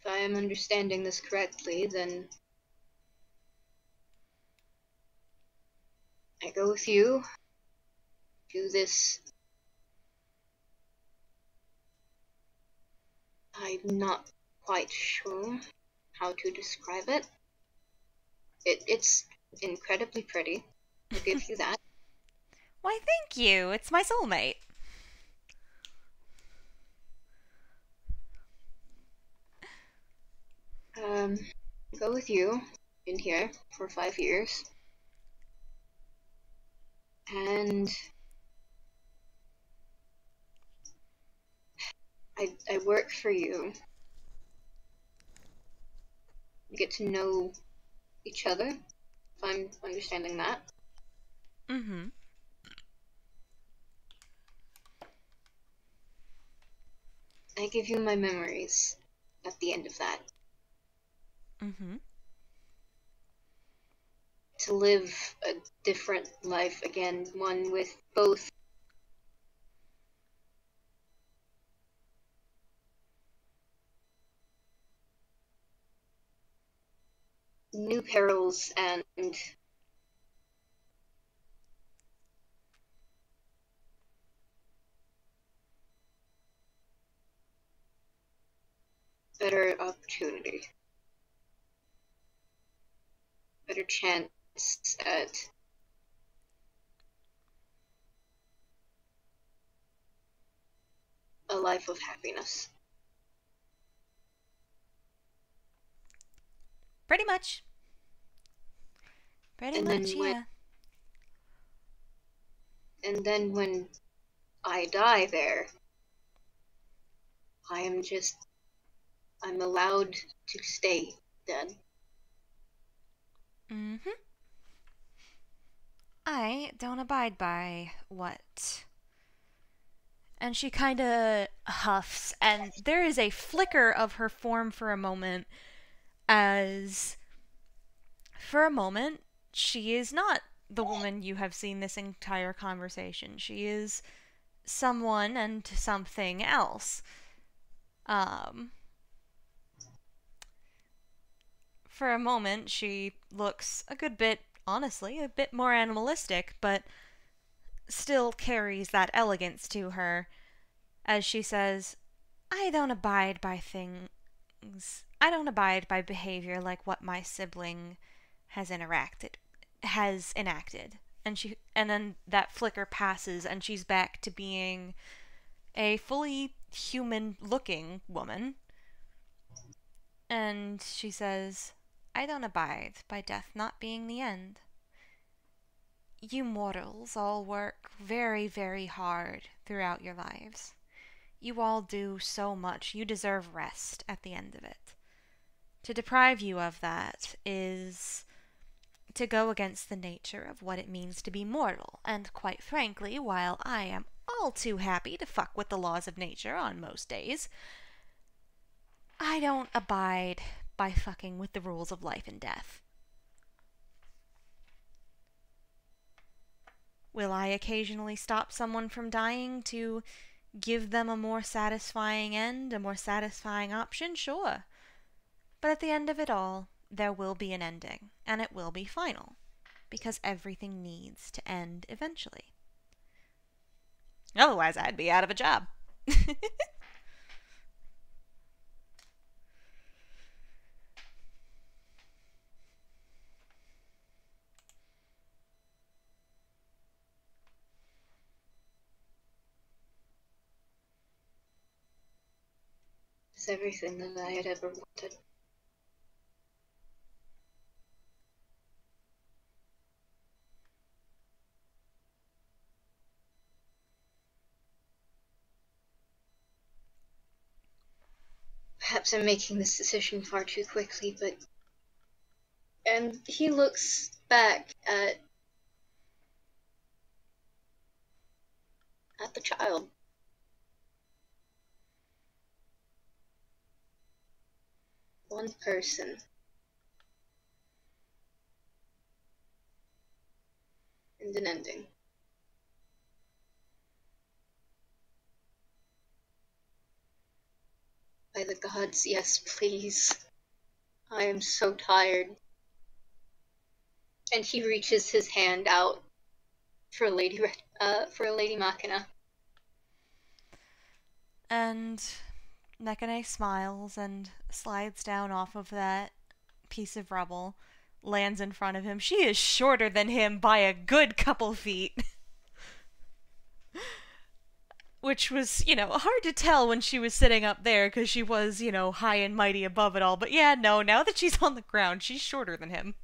If I am understanding this correctly, then I go with you, do this. I'm not quite sure how to describe it. It's incredibly pretty. I'll give you that. Why, thank you. It's my soulmate. Go with you. Been here for 5 years. And I work for you. We get to know each other, if I'm understanding that. Mm-hmm. I give you my memories at the end of that. Mm-hmm. To live a different life again, one with both new perils and better opportunity, better chance at a life of happiness. Pretty much. Pretty And much, then yeah. when I die there, I'm allowed to stay dead. Mm-hmm. I don't abide by what. And she kind of huffs, and there is a flicker of her form for a moment, as for a moment, she is not the woman you have seen this entire conversation. She is someone and something else. Um, for a moment, she looks a good bit, honestly, a bit more animalistic, but still carries that elegance to her as she says, I don't abide by things. I don't abide by behavior like what my sibling has enacted. And then that flicker passes and she's back to being a fully human looking woman. And she says, I don't abide by death not being the end. You mortals all work very, very hard throughout your lives. You all do so much. You deserve rest at the end of it. To deprive you of that is to go against the nature of what it means to be mortal, and quite frankly, while I am all too happy to fuck with the laws of nature on most days, I don't abide by fucking with the rules of life and death. Will I occasionally stop someone from dying to give them a more satisfying end, a more satisfying option? Sure. But at the end of it all, there will be an ending, and it will be final, because everything needs to end eventually. Otherwise, I'd be out of a job. It's everything that I had ever wanted. Perhaps I'm making this decision far too quickly, but... And he looks back at the child. One person. And an ending. By the gods, yes, please. I am so tired. And he reaches his hand out for Lady Machina. And Nekane smiles and slides down off of that piece of rubble, lands in front of him. She is shorter than him by a good couple feet. Which was, hard to tell when she was sitting up there because she was, high and mighty above it all. But yeah, no, now that she's on the ground, she's shorter than him.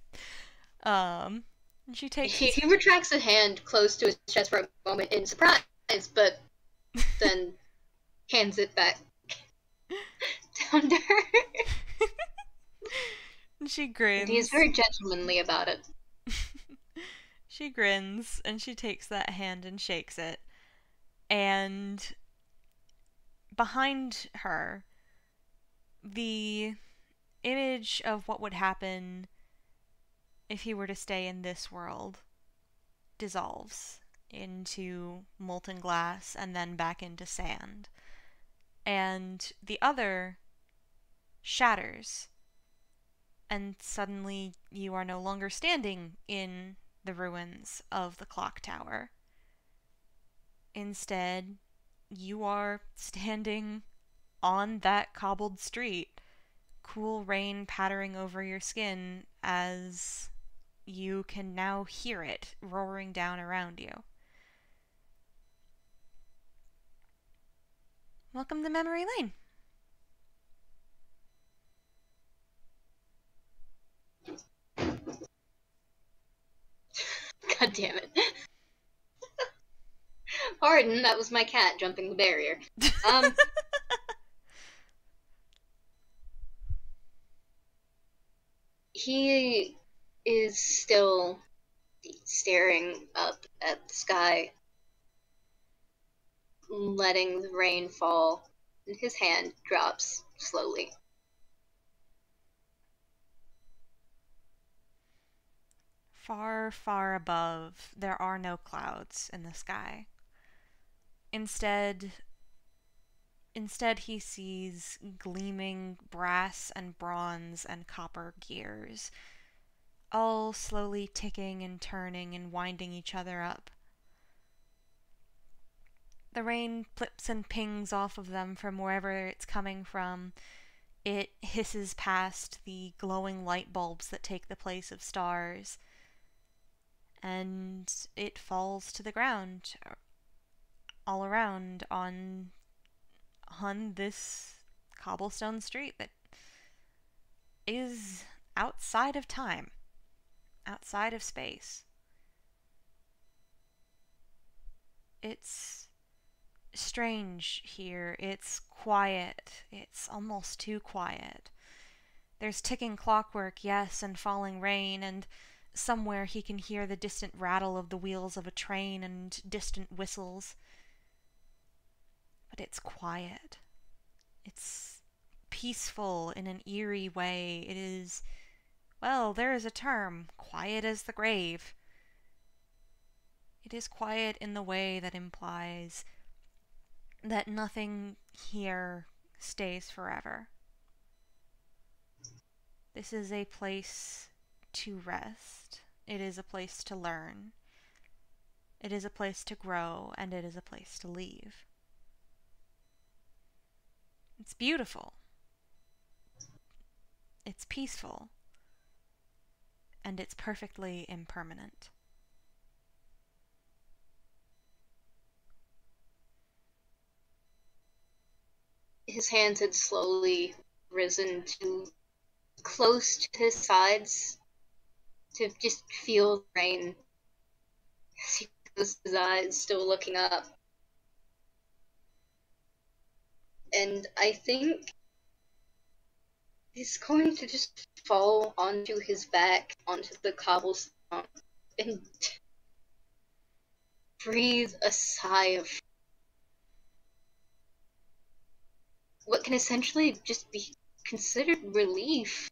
She takes... He retracts a hand close to his chest for a moment in surprise, but then hands it back down to her. She grins. And he is very gentlemanly about it. She grins, and she takes that hand and shakes it. And behind her, the image of what would happen if he were to stay in this world dissolves into molten glass and then back into sand. And the other shatters. And suddenly you are no longer standing in the ruins of the clock tower. Instead, you are standing on that cobbled street, cool rain pattering over your skin as you can now hear it roaring down around you. Welcome to Memory Lane. God damn it. Pardon, that was my cat jumping the barrier. He is still staring up at the sky, letting the rain fall, and his hand drops slowly. Far, far above, there are no clouds in the sky. Instead, he sees gleaming brass and bronze and copper gears, all slowly ticking and turning and winding each other up. The rain flips and pings off of them from wherever it's coming from. It hisses past the glowing light bulbs that take the place of stars, and it falls to the ground all around on this cobblestone street that is outside of time, outside of space. It's strange here. It's quiet. It's almost too quiet. There's ticking clockwork, yes, and falling rain, and somewhere he can hear the distant rattle of the wheels of a train and distant whistles. But it's quiet. It's peaceful in an eerie way. It is, well, there is a term, quiet as the grave. It is quiet in the way that implies that nothing here stays forever. This is a place to rest. It is a place to learn. It is a place to grow, and it is a place to leave. It's beautiful. It's peaceful. And it's perfectly impermanent. His hands had slowly risen to close to his sides to just feel the rain as he closed his eyes, still looking up. And I think he's going to just fall onto his back, onto the cobblestone, and breathe a sigh of what can essentially just be considered relief.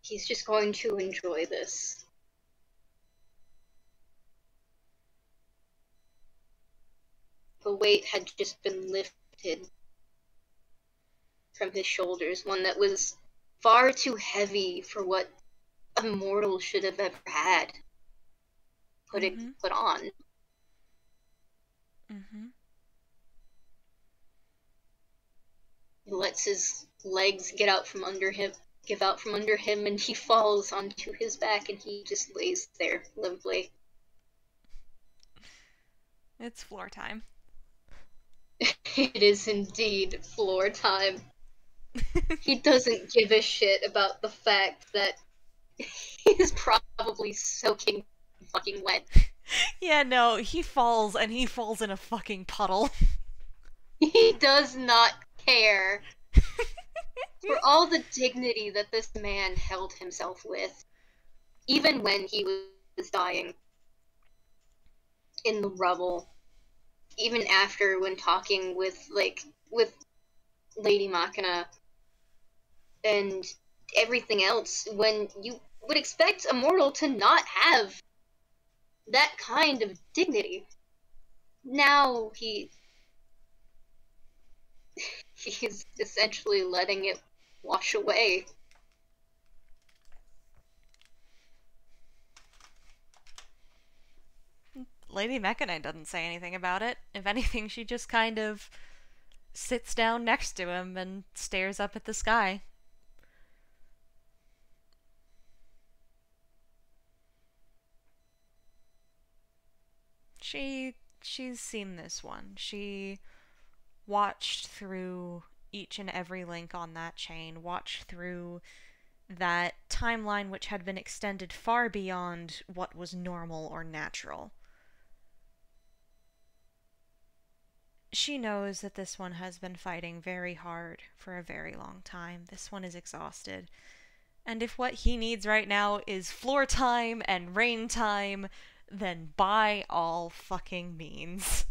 He's just going to enjoy this. The weight had just been lifted from his shoulders, one that was far too heavy for what a mortal should have ever had put on. He lets his legs give out from under him, and he falls onto his back, and he just lays there limply. It's floor time. It is indeed floor time. He doesn't give a shit about the fact that he's probably soaking fucking wet. Yeah, no, he falls, and he falls in a fucking puddle. He does not care for all the dignity that this man held himself with, even when he was dying in the rubble, even after when talking with Lady Machina and everything else, when you would expect a mortal to not have that kind of dignity. Now he's essentially letting it wash away. Lady Mechanic doesn't say anything about it. If anything, she just kind of sits down next to him and stares up at the sky. She's seen this one. She watched through each and every link on that chain, watched through that timeline which had been extended far beyond what was normal or natural. She knows that this one has been fighting very hard for a very long time. This one is exhausted. And if what he needs right now is floor time and rain time, then by all fucking means.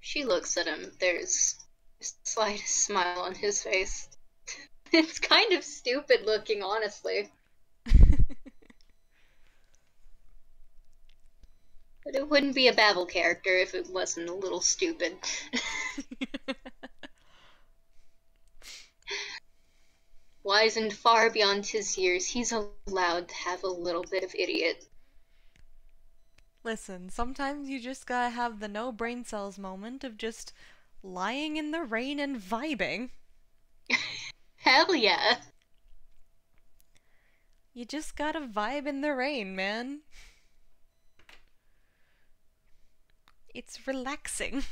She looks at him. There's a slight smile on his face. It's kind of stupid looking, honestly. But But it wouldn't be a Babel character if it wasn't a little stupid. Wizened far beyond his years, he's allowed to have a little bit of idiot. Listen, sometimes you just gotta have the no brain cells moment of just lying in the rain and vibing. Hell yeah. You just gotta vibe in the rain, man. It's relaxing.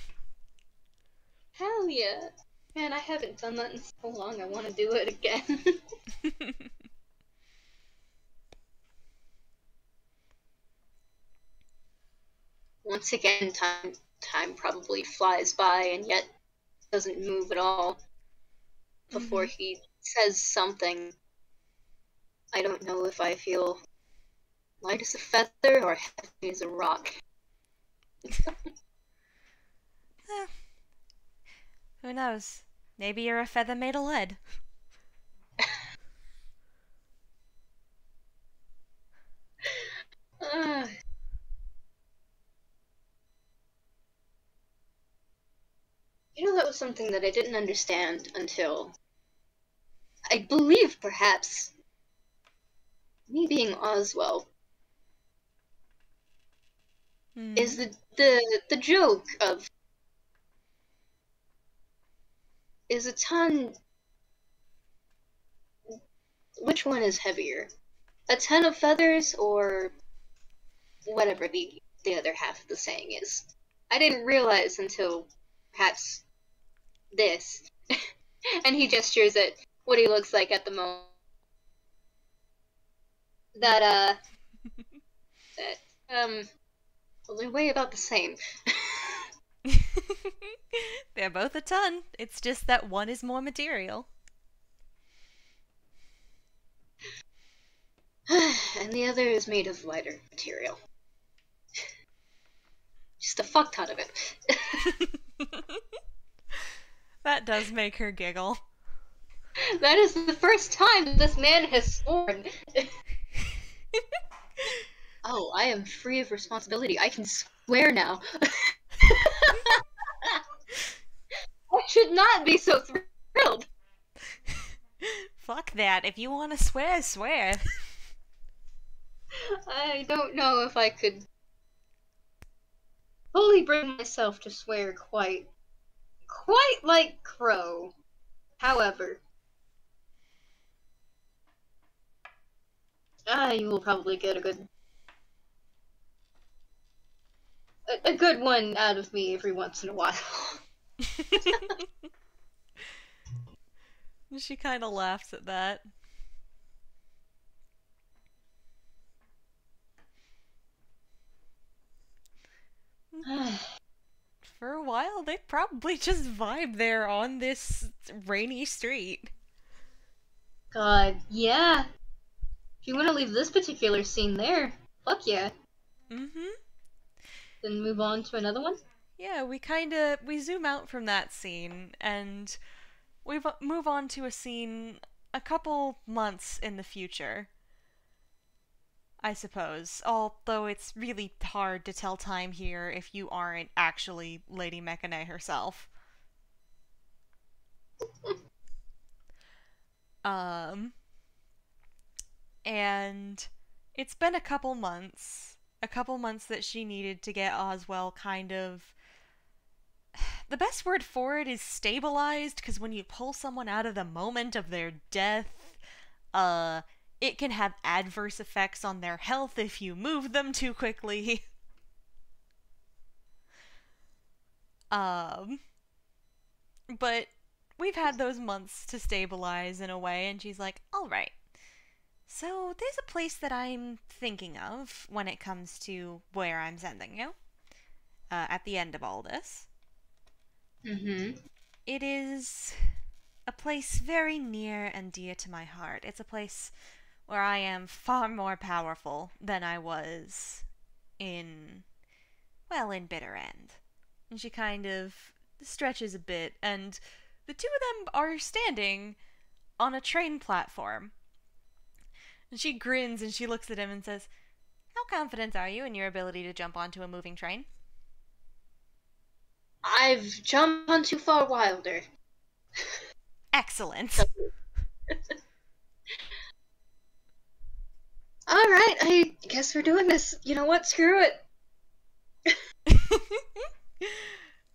Hell yeah. Man, I haven't done that in so long, I want to do it again. Once again, time probably flies by and yet doesn't move at all before he says something. I don't know if I feel light as a feather or heavy as a rock. Who knows? Maybe you're a feather made of lead. You know, that was something that I didn't understand until, I believe, perhaps, me being Oswell, is the joke of, is a ton, which one is heavier? A ton of feathers or whatever the other half of the saying is. I didn't realize until perhaps this. And he gestures at what he looks like at the moment. That well, they're way about the same. They're both a ton. It's just that one is more material. And the other is made of lighter material. Just a fuck ton of it. That does make her giggle. That is the first time this man has sworn. Oh, I am free of responsibility. I can swear now. I should not be so thrilled. Fuck that. If you want to swear, swear. I don't know if I could fully bring myself to swear quite like Crow. However, you will probably get a good one out of me every once in a while. She kind of laughs at that. For a while, they probably just vibe there on this rainy street. God, yeah. If you want to leave this particular scene there, fuck yeah. Then move on to another one? Yeah, we zoom out from that scene, and we move on to a scene a couple months in the future, I suppose. Although it's really hard to tell time here if you aren't actually Lady Mechane herself. And it's been a couple months that she needed to get Oswell kind of, the best word for it is stabilized, because when you pull someone out of the moment of their death, it can have adverse effects on their health if you move them too quickly. But we've had those months to stabilize in a way, and she's like, alright, so there's a place that I'm thinking of when it comes to where I'm sending you, at the end of all this. It is a place very near and dear to my heart. It's a place where I am far more powerful than I was in Bitter End. And she kind of stretches a bit, and the two of them are standing on a train platform. And she grins and she looks at him and says, How confident are you in your ability to jump onto a moving train? I've jumped onto far wilder. Excellent. Alright, I guess we're doing this. You know what? Screw it.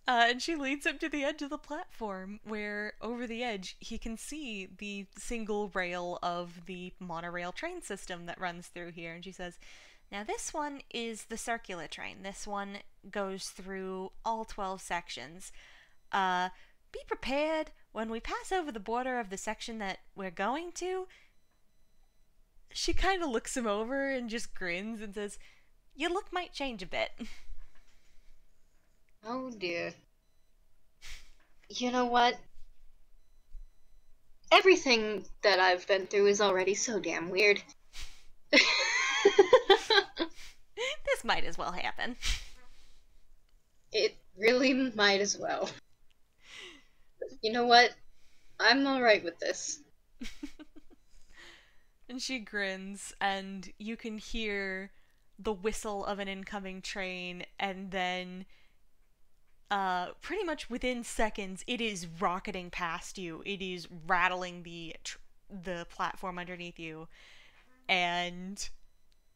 And she leads him to the edge of the platform, where over the edge he can see the single rail of the monorail train system that runs through here. And she says, now this one is the circular train. This one goes through all 12 sections. Be prepared when we pass over the border of the section that we're going to. She kind of looks him over and just grins and says, your look might change a bit. Oh dear. You know what? Everything that I've been through is already so damn weird. This might as well happen. It really might as well. You know what? I'm alright with this. And she grins, and you can hear the whistle of an incoming train, and then pretty much within seconds, it is rocketing past you. It is rattling the platform underneath you, and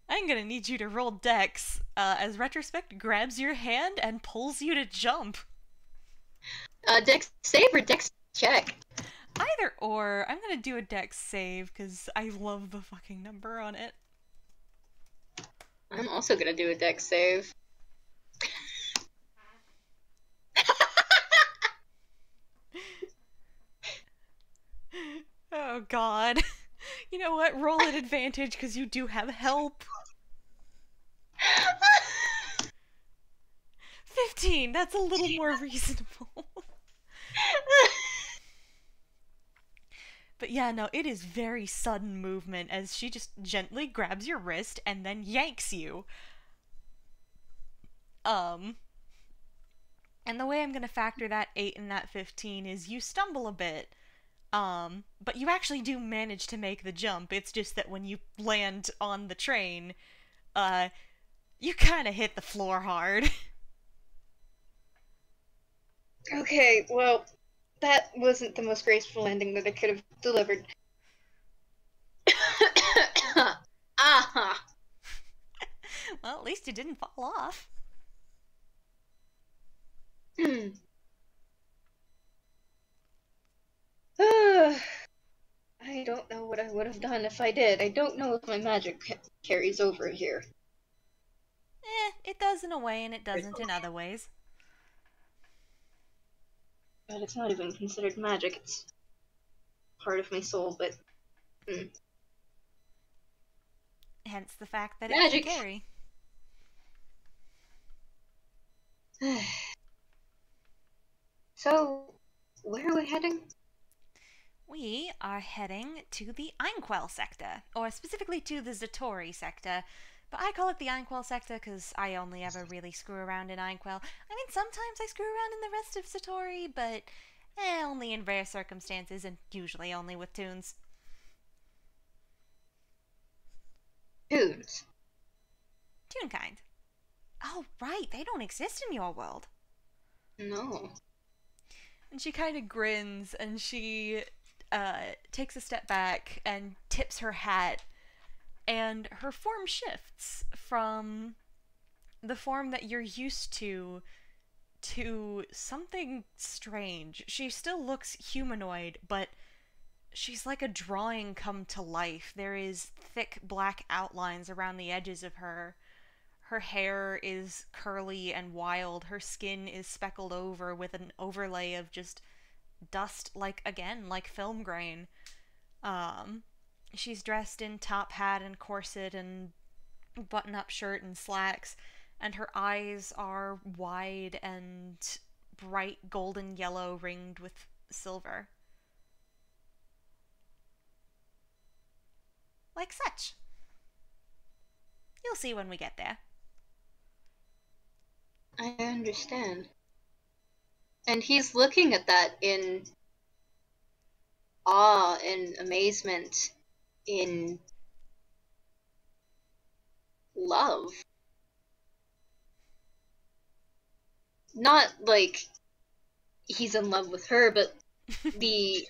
I'm gonna need you to roll Dex as Retrospect grabs your hand and pulls you to jump. Dex save or Dex check? Either or. I'm gonna do a Dex save because I love the fucking number on it. I'm also gonna do a Dex save. Oh god. You know what? Roll at advantage because you do have help. 15! That's a little more reasonable. But yeah, no, it is very sudden movement as she just gently grabs your wrist and then yanks you. And the way I'm gonna factor that 8 and that 15 is you stumble a bit. But you actually do manage to make the jump. It's just that when you land on the train, you kind of hit the floor hard. Okay, well, that wasn't the most graceful ending that I could have delivered. Aha! Well, at least it didn't fall off. I don't know what I would have done if I did. I don't know if my magic carries over here. It does in a way and it doesn't in other ways. But it's not even considered magic. It's part of my soul, but... Hence the fact that Magic. it can carry. So, where are we heading? We are heading to the Einquell sector, or specifically to the Zatori sector. But I call it the Einquell sector because I only ever really screw around in Einquell. I mean, sometimes I screw around in the rest of Zatori, but only in rare circumstances and usually only with toons. Toons. Toonkind. Oh, right, they don't exist in your world. No. And she kind of grins and she takes a step back and tips her hat, and her form shifts from the form that you're used to something strange. She still looks humanoid, but she's like a drawing come to life. There is thick black outlines around the edges of her. Her hair is curly and wild. Her skin is speckled over with an overlay of just dust, like film grain. She's dressed in top hat and corset and button-up shirt and slacks, and her eyes are wide and bright golden yellow ringed with silver. Like such. You'll see when we get there. I understand. And he's looking at that in awe and amazement, in love. Not like he's in love with her, but the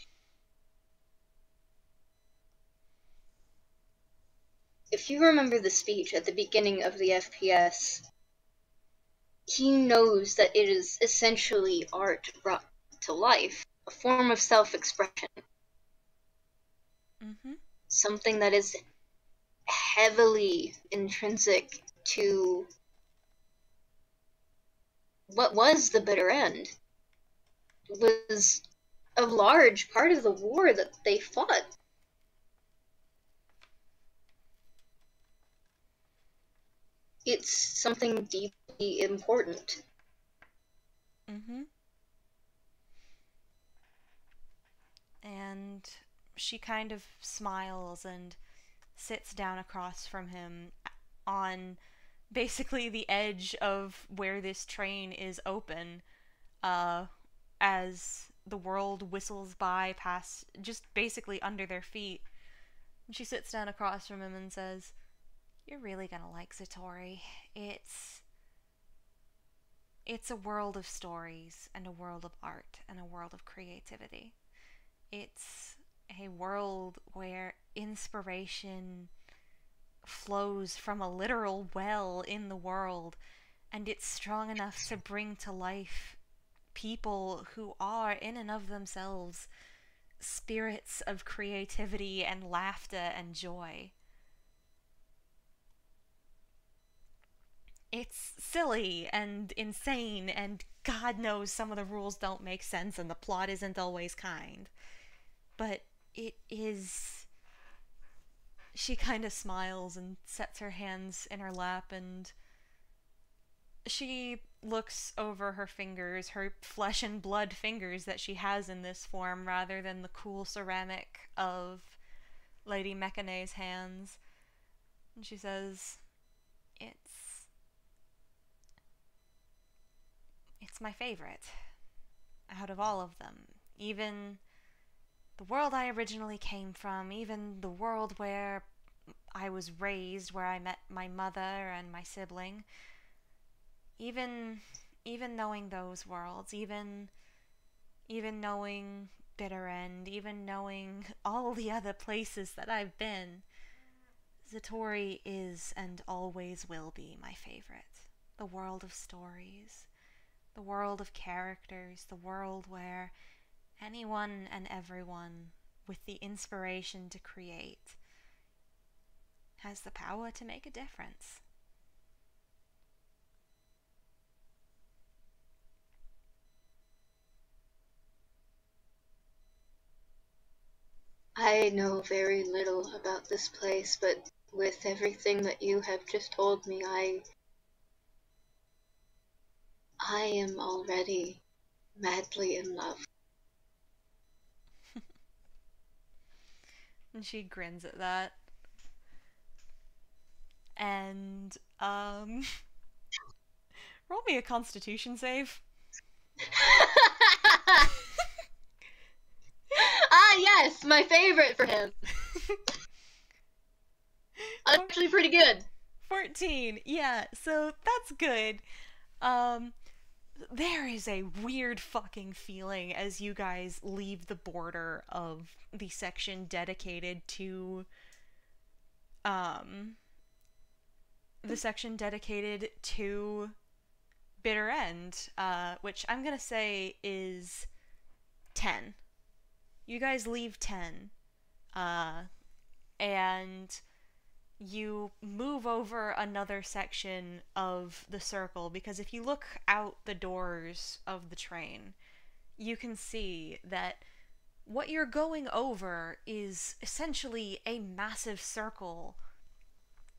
if you remember the speech at the beginning of the FPS, he knows that it is essentially art brought to life, a form of self-expression, Mm-hmm. something that is heavily intrinsic to what was the bitter end. It was a large part of the war that they fought. It's something deeply important. Mm-hmm. And she kind of smiles and sits down across from him on basically the edge of where this train is open, uh, as the world whistles by past, just basically under their feet. And she sits down across from him and says, "You're really gonna like Zatori. It's it's a world of stories and a world of art and a world of creativity. It's a world where inspiration flows from a literal well in the world, and it's strong enough to bring to life people who are, in and of themselves, spirits of creativity and laughter and joy. It's silly and insane, and God knows some of the rules don't make sense and the plot isn't always kind. But it is. She kind of smiles and sets her hands in her lap, and she looks over her fingers, her flesh and blood fingers that she has in this form, rather than the cool ceramic of Lady Mechane's hands. And she says, It's. It's my favorite out of all of them. Even the world I originally came from, even the world where I was raised, where I met my mother and my sibling, even even knowing those worlds, even knowing Bitter End, even knowing all the other places that I've been, Zatori is and always will be my favorite. The world of stories, the world of characters, the world where anyone and everyone with the inspiration to create has the power to make a difference. I know very little about this place, but with everything that you have just told me, I am already madly in love. And she grins at that. And, roll me a constitution save. Ah, yes, my favorite for him. Actually, pretty good. 14. Yeah, so that's good. Um, there is a weird fucking feeling as you guys leave the border of the section dedicated to, um, the section dedicated to Bitter End, which I'm gonna say is 10. You guys leave 10, uh, and you move over another section of the circle, because if you look out the doors of the train, you can see that what you're going over is essentially a massive circle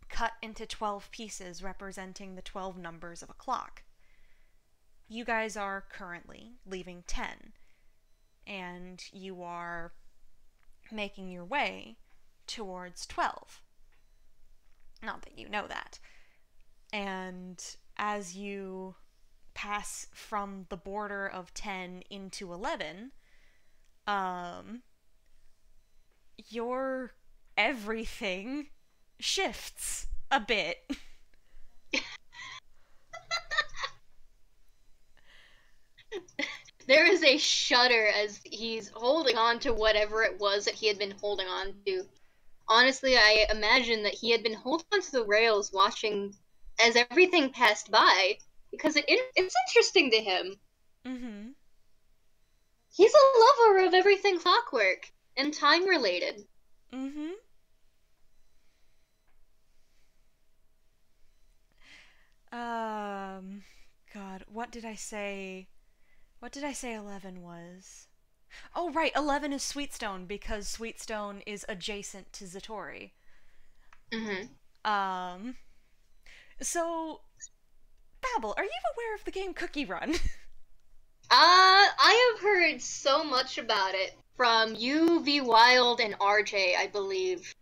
cut into 12 pieces representing the 12 numbers of a clock. You guys are currently leaving 10, and you are making your way towards 12. Not that you know that. And as you pass from the border of 10 into 11, your everything shifts a bit. There is a shudder as he's holding on to whatever it was that he had been holding on to. Honestly, I imagine that he had been holding onto the rails watching as everything passed by, because it's interesting to him. Mm-hmm. He's a lover of everything clockwork and time related. Mm-hmm. Um, God, what did I say? What did I say 11 was? Oh, right, 11 is Sweetstone because Sweetstone is adjacent to Zatori. Mm-hmm. Um, so, Babel, are you aware of the game Cookie Run? I have heard so much about it from you, V Wild, and RJ, I believe.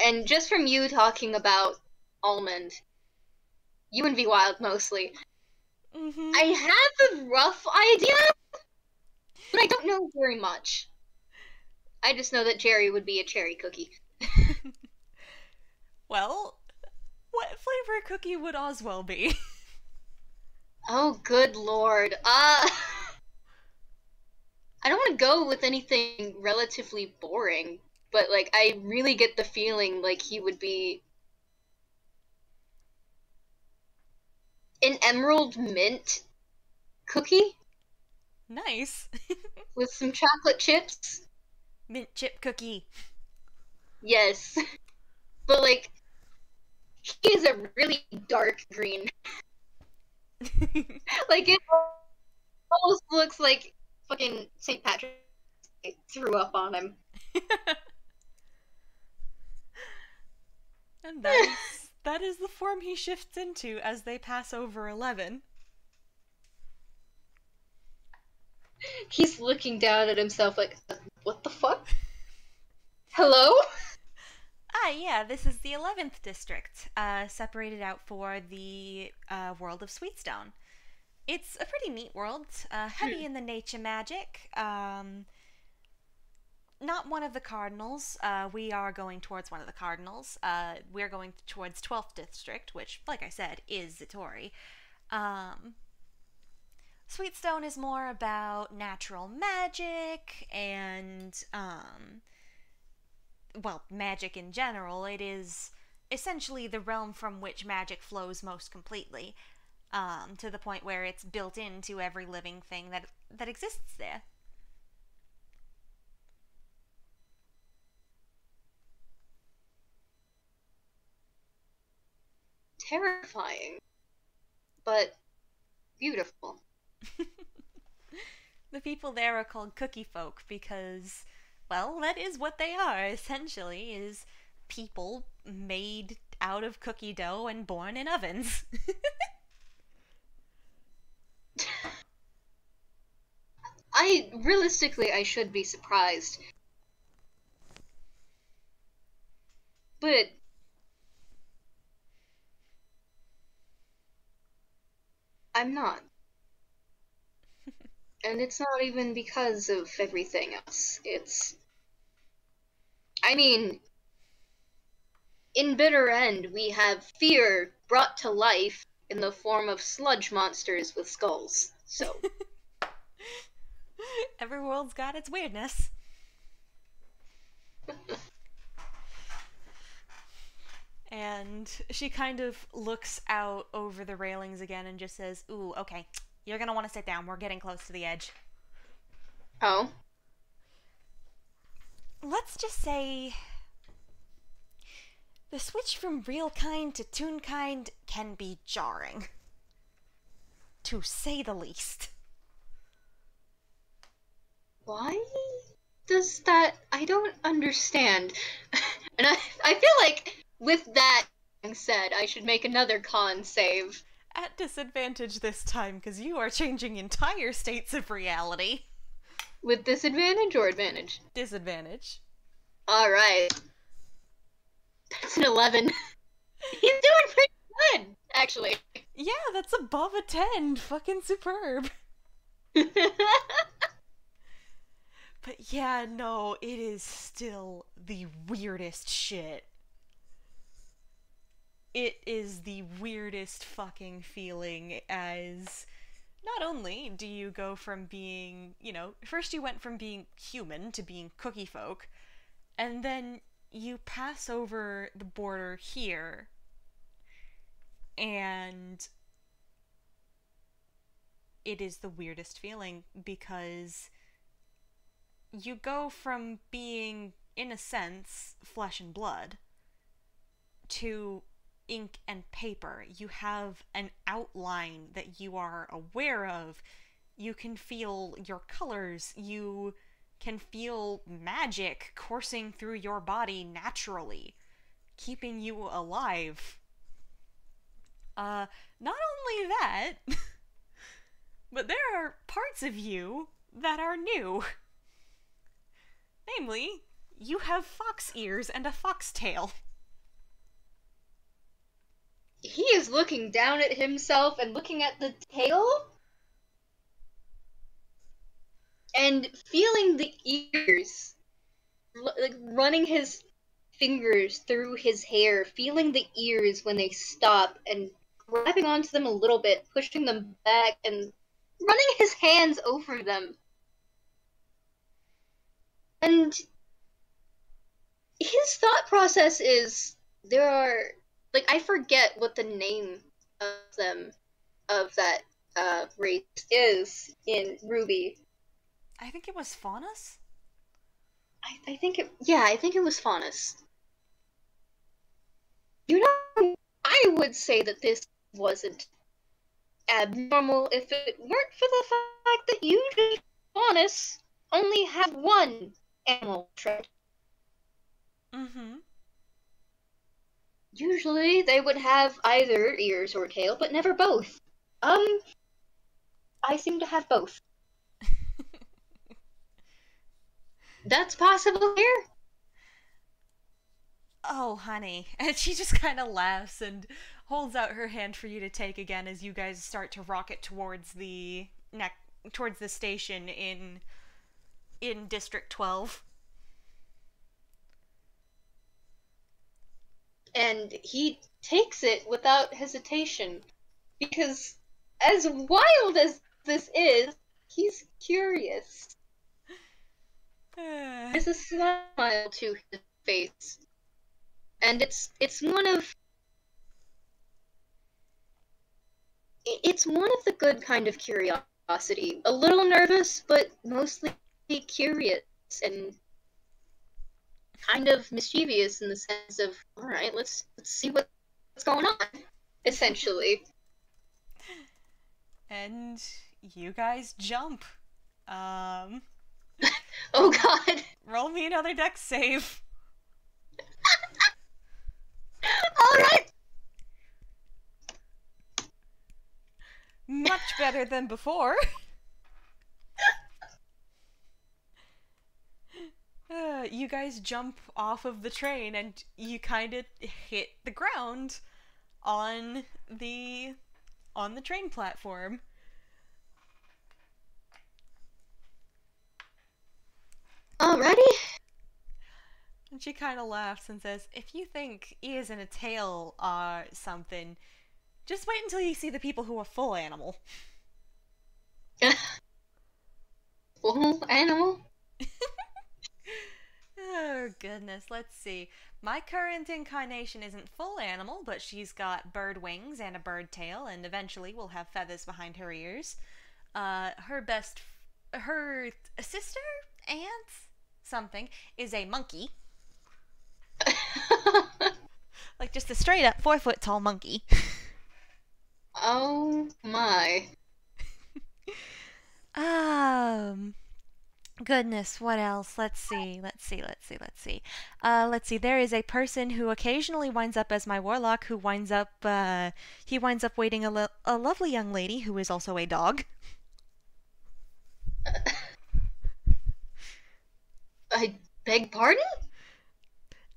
And just from you talking about Almond. You and V Wild mostly. Mm-hmm. I have a rough idea, but I don't know very much. I just know that Jerry would be a cherry cookie. Well, what flavor cookie would Oswell be? Oh, good lord. I don't want to go with anything relatively boring, but like I really get the feeling like he would be an emerald mint cookie Nice. with some chocolate chips. Mint chip cookie. Yes. But like he is a really dark green. Like it almost looks like fucking St. Patrick threw up on him. And that is the form he shifts into as they pass over 11. He's looking down at himself like, what the fuck? Hello? Ah, yeah, this is the 11th district, separated out for the world of Sweetstone. It's a pretty neat world, heavy in the nature magic. Not one of the cardinals. We are going towards one of the cardinals. We're going towards 12th district, which, like I said, is Zatori. Um, Sweetstone is more about natural magic and, well, magic in general. It is essentially the realm from which magic flows most completely, to the point where it's built into every living thing that exists there. Terrifying, but beautiful. The people there are called cookie folk because, well, that is what they are, essentially, is people made out of cookie dough and born in ovens. I should be surprised. But I'm not. And it's not even because of everything else. I mean, in Bitter End, we have fear brought to life in the form of sludge monsters with skulls. So, Every world's got its weirdness. And she kind of looks out over the railings again and just says, "Ooh, okay, you're gonna want to sit down. We're getting close to the edge." oh, Let's just say the switch from real kind to Toonkind can be jarring, to say the least. why does that? I don't understand. And I feel like with that being said, I should make another con save. At disadvantage this time, because you are changing entire states of reality. With disadvantage or advantage? Disadvantage. Alright. That's an 11. He's doing pretty good, actually. Yeah, that's above a 10. Fucking superb. But yeah, no, it is still the weirdest shit. It is the weirdest fucking feeling as not only do you go from being, first you went from being human to being cookie folk, and then you pass over the border here, and it is the weirdest feeling because you go from being, in a sense, flesh and blood to ink and paper. You have an outline that you are aware of. You can feel your colors. You can feel magic coursing through your body naturally, keeping you alive. Not only that, but there are parts of you that are new. Namely, you have fox ears and a fox tail. He is looking down at himself and looking at the tail and feeling the ears, like running his fingers through his hair, feeling the ears when they stop and grabbing onto them a little bit, pushing them back and running his hands over them. And his thought process is, there are, like, I forget what the name of them, of that race is in Ruby. I think it was Faunus? I think it was Faunus. You know, I would say that this wasn't abnormal if it weren't for the fact that usually Faunus only have one animal trait. Mm-hmm. Usually they would have either ears or tail, but never both. I seem to have both. That's possible here? Oh, honey. And she just kind of laughs and holds out her hand for you to take again as you guys start to rocket towards the station in District 12. And he takes it without hesitation, because as wild as this is, he's curious. There's a smile to his face, and it's one of the good kind of curiosity. A little nervous, but mostly curious and kind of mischievous in the sense of, all right, let's see what's going on, essentially. And you guys jump. Oh god. Roll me another dex save. Alright! Much better than before. You guys jump off of the train and you kind of hit the ground on the train platform. Alrighty. And she kind of laughs and says, if you think ears and a tail are something, just wait until you see the people who are full animal. Full animal? Oh, goodness. Let's see. My current incarnation isn't full animal, but she's got bird wings and a bird tail, and eventually will have feathers behind her ears. Her sister, aunt, something, is a monkey. Like just a straight up 4-foot tall monkey. Oh my. Goodness, what else? Let's see. There is a person who occasionally winds up as my warlock, who winds up waiting a lovely young lady who is also a dog. I beg pardon?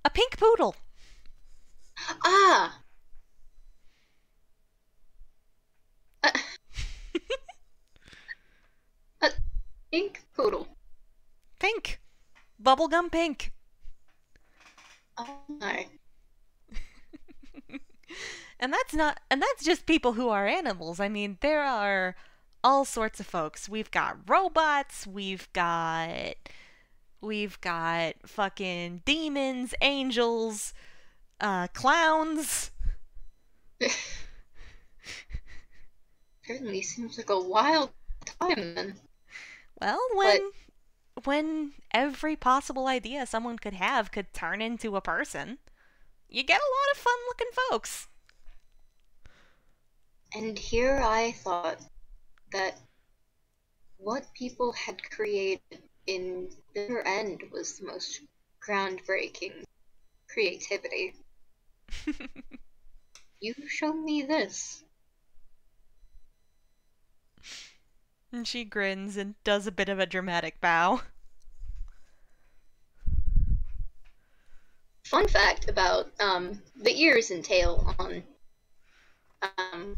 A pink poodle. Ah. A pink poodle. Pink. Bubblegum pink. Oh my. And that's just people who are animals. I mean, there are all sorts of folks. We've got robots, we've got fucking demons, angels, clowns. Certainly seems like a wild time then. Well, But when every possible idea someone could have could turn into a person, you get a lot of fun looking folks. and here I thought that what people had created in their end was the most groundbreaking creativity. You show me this. And she grins and does a bit of a dramatic bow. Fun fact about the ears and tail on um,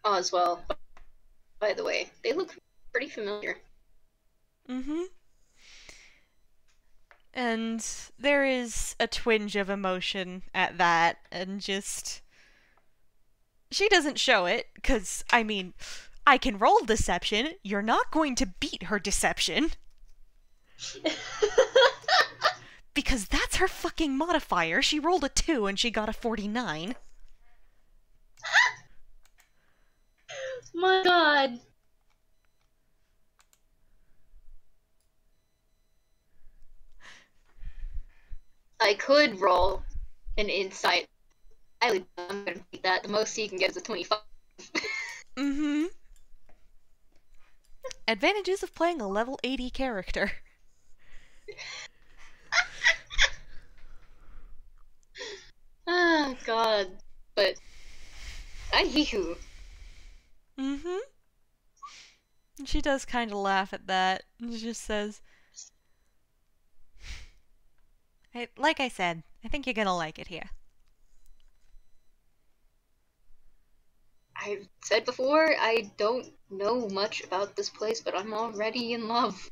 Oswell, by the way. They look pretty familiar. Mm-hmm. And there is a twinge of emotion at that, and just... She doesn't show it, because, I mean, I can roll deception. You're not going to beat her deception. Because that's her fucking modifier. She rolled a 2 and she got a 49. My god. I could roll an insight. I'm gonna beat that. The most you can get is a 25. Mm-hmm. Advantages of playing a level 80 character. Ah, god. But, anywho. Mm-hmm. She does kind of laugh at that. She just says, hey, like I said, I think you're gonna like it here. I've said before, I don't know much about this place, but I'm already in love.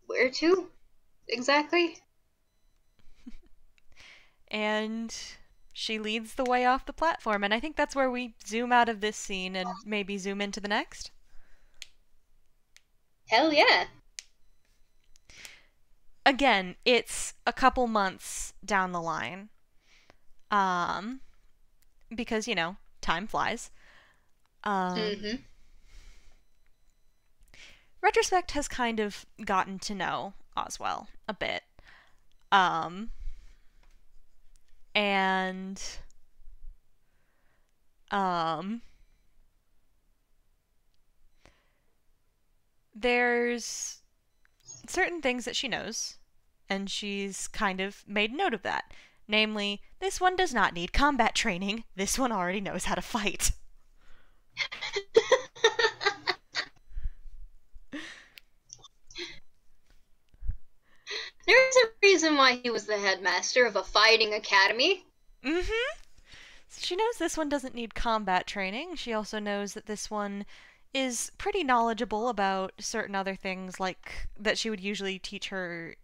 Where to? Exactly? And she leads the way off the platform, and I think that's where we zoom out of this scene and maybe zoom into the next. Hell yeah. Again, it's a couple months down the line. Because, you know, time flies. Mm-hmm. Retrospect has kind of gotten to know Oswell a bit. And there's certain things that she knows, and she's kind of made note of that. Namely, this one does not need combat training. This one already knows how to fight. There's a reason why he was the headmaster of a fighting academy. Mm-hmm. She knows this one doesn't need combat training. She also knows that this one is pretty knowledgeable about certain other things, like that she would usually teach her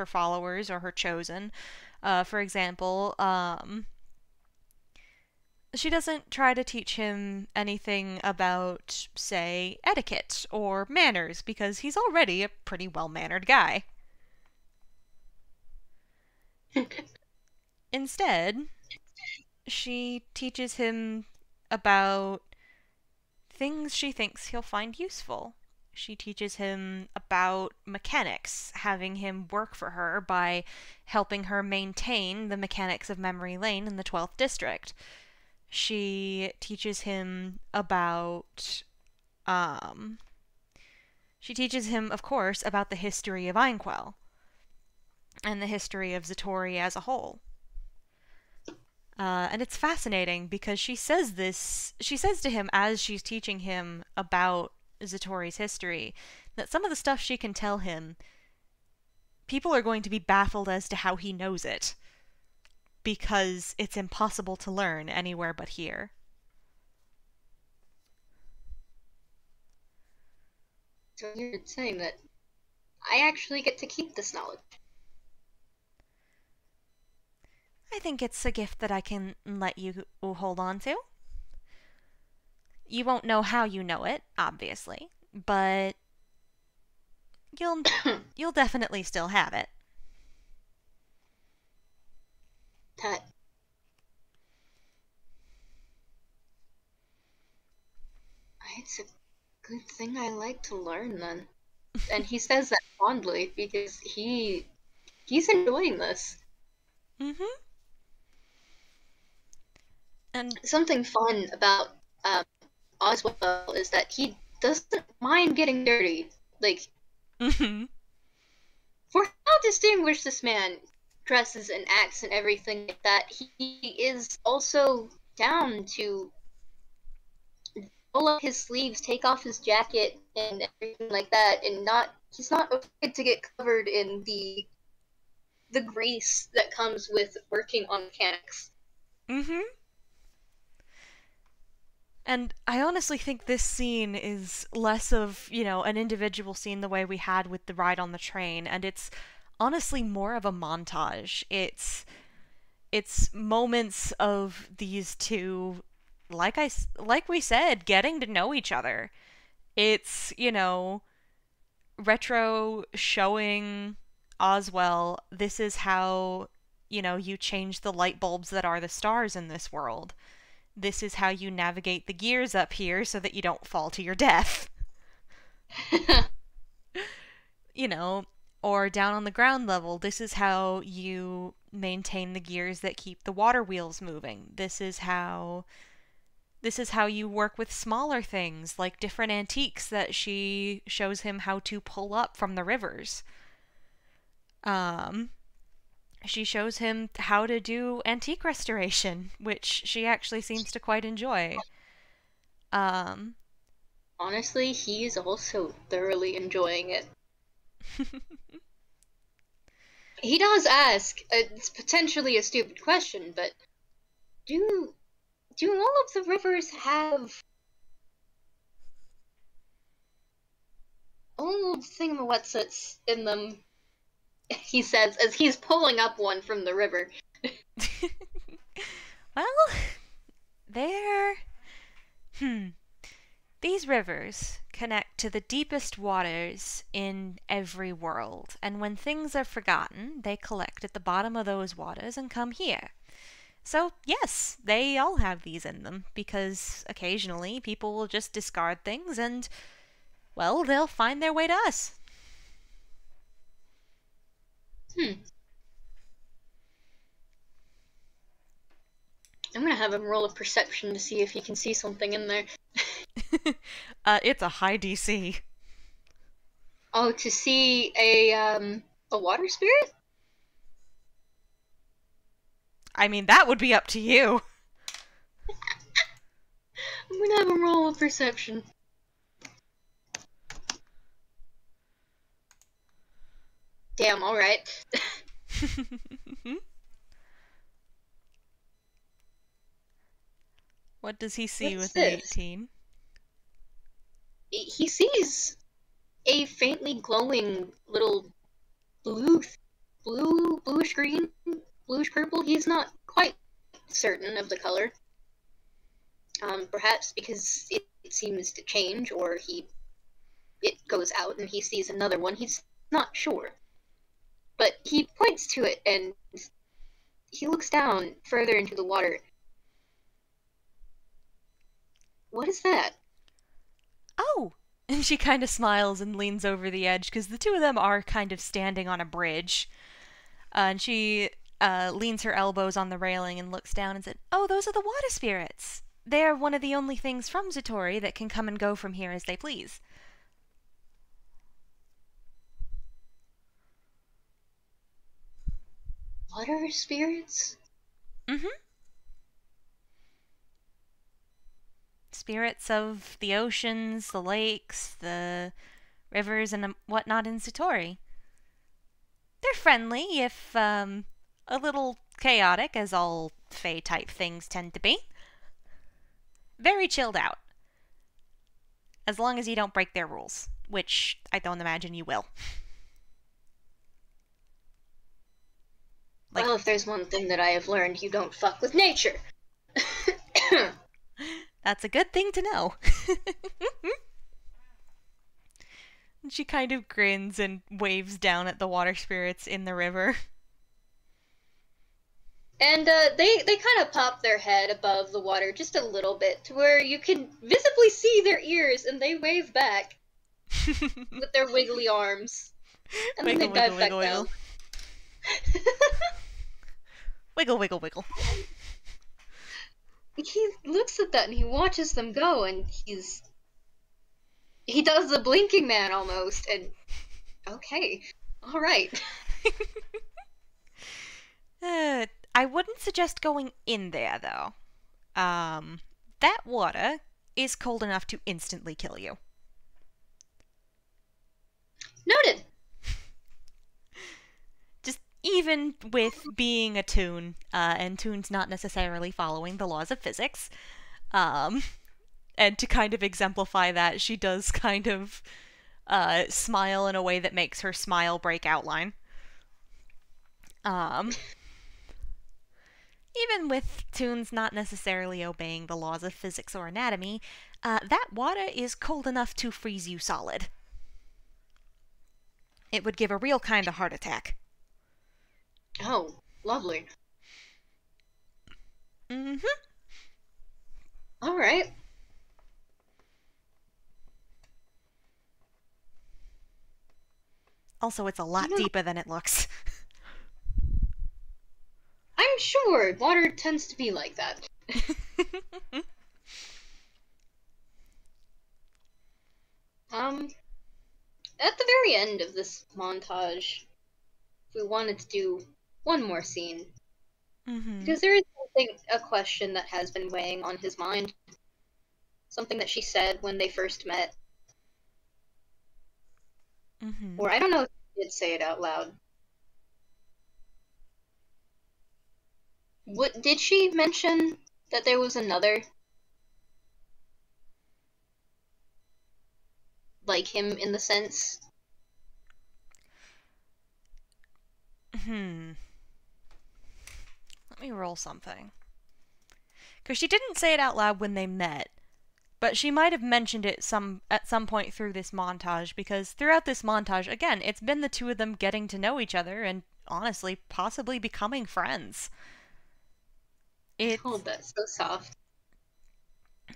followers or her chosen. For example, she doesn't try to teach him anything about, say, etiquette or manners, because he's already a pretty well-mannered guy. Instead, she teaches him about things she thinks he'll find useful. She teaches him about mechanics, having him work for her by helping her maintain the mechanics of Memory Lane in the 12th District. She teaches him about, she teaches him, of course, about the history of Einquell and the history of Zatori as a whole. And it's fascinating because she says to him as she's teaching him about Zatori's history, that some of the stuff she can tell him, people are going to be baffled as to how he knows it, because it's impossible to learn anywhere but here. So you're saying that I actually get to keep this knowledge. I think it's a gift that I can let you hold on to. You won't know how you know it, obviously, but you'll you'll definitely still have it. That it's a good thing I like to learn then. And he says that fondly because he's enjoying this. Mm-hmm. And Something fun about um, Oswald is that he doesn't mind getting dirty. Like, mm-hmm. for how distinguished this man dresses and acts and everything like that, he is also down to roll up his sleeves, take off his jacket, and everything like that, and he's not afraid to get covered in the grease that comes with working on mechanics. Mm-hmm. And I honestly think this scene is less of, an individual scene the way we had with the ride on the train, and it's honestly more of a montage. It's moments of these two, like we said, getting to know each other. It's, Retro showing Oswell this is how, you change the light bulbs that are the stars in this world. This is how you navigate the gears up here so that you don't fall to your death. you know, or down on the ground level, this is how you maintain the gears that keep the water wheels moving. This is how you work with smaller things like different antiques that she shows him how to pull up from the rivers. Um she shows him how to do antique restoration, which she actually seems to quite enjoy. Um Honestly, he's also thoroughly enjoying it. He does ask, it's potentially a stupid question, but do all of the rivers have old thingamawhatsits in them? He says as he's pulling up one from the river. well, they're these rivers connect to the deepest waters in every world, and when things are forgotten, they collect at the bottom of those waters and come here. So, yes, they all have these in them, because occasionally people will just discard things and, well, they'll find their way to us. I'm gonna have him roll a perception to see if he can see something in there. It's a high DC. Oh, to see a water spirit? I mean, that would be up to you. I'm gonna have him roll a perception. Damn, alright. What does he see What's with an this? 18? He sees a faintly glowing little bluish green, bluish purple. He's not quite certain of the color. Perhaps because it seems to change, or it goes out and he sees another one. He's not sure. But he points to it and he looks down further into the water. What is that? Oh! And she kind of smiles and leans over the edge, because the two of them are kind of standing on a bridge. And she leans her elbows on the railing and looks down and said, "Oh, those are the water spirits. They're one of the only things from Zatori that can come and go from here as they please." Water spirits? Mm-hmm. Spirits of the oceans, the lakes, the rivers, and whatnot in Zatori. They're friendly, if a little chaotic, as all Fae type things tend to be. Very chilled out. As long as you don't break their rules, which I don't imagine you will. if there's one thing that I have learned, you don't fuck with nature. That's a good thing to know. She kind of grins and waves down at the water spirits in the river. And they kind of pop their head above the water just a little bit to where you can visibly see their ears, and they wave back with their wiggly arms. And Wiggle, then they dive wiggle, back wiggle, down. wiggle, wiggle, wiggle. He looks at that and he watches them go, and he does the blinking man almost, and okay, all right. I wouldn't suggest going in there, though. That water is cold enough to instantly kill you. Noted. Just even with being a Toon, and Toon's not necessarily following the laws of physics, and to kind of exemplify that, she does kind of smile in a way that makes her smile break outline. Even with Toons not necessarily obeying the laws of physics or anatomy, that water is cold enough to freeze you solid. It would give a real kind of heart attack. Oh, lovely. Mm-hmm. All right. Also, it's a lot deeper than it looks. I'm sure water tends to be like that. At the very end of this montage, if we wanted to do one more scene, because there is a question that has been weighing on his mind, something that she said when they first met, or I don't know if she did say it out loud. What did she mention that there was another like him in the sense? Let me roll something. Because she didn't say it out loud when they met, but she might have mentioned it at some point through this montage, because throughout this montage, again, it's been the two of them getting to know each other and, honestly, possibly becoming friends. Oh, that's so soft.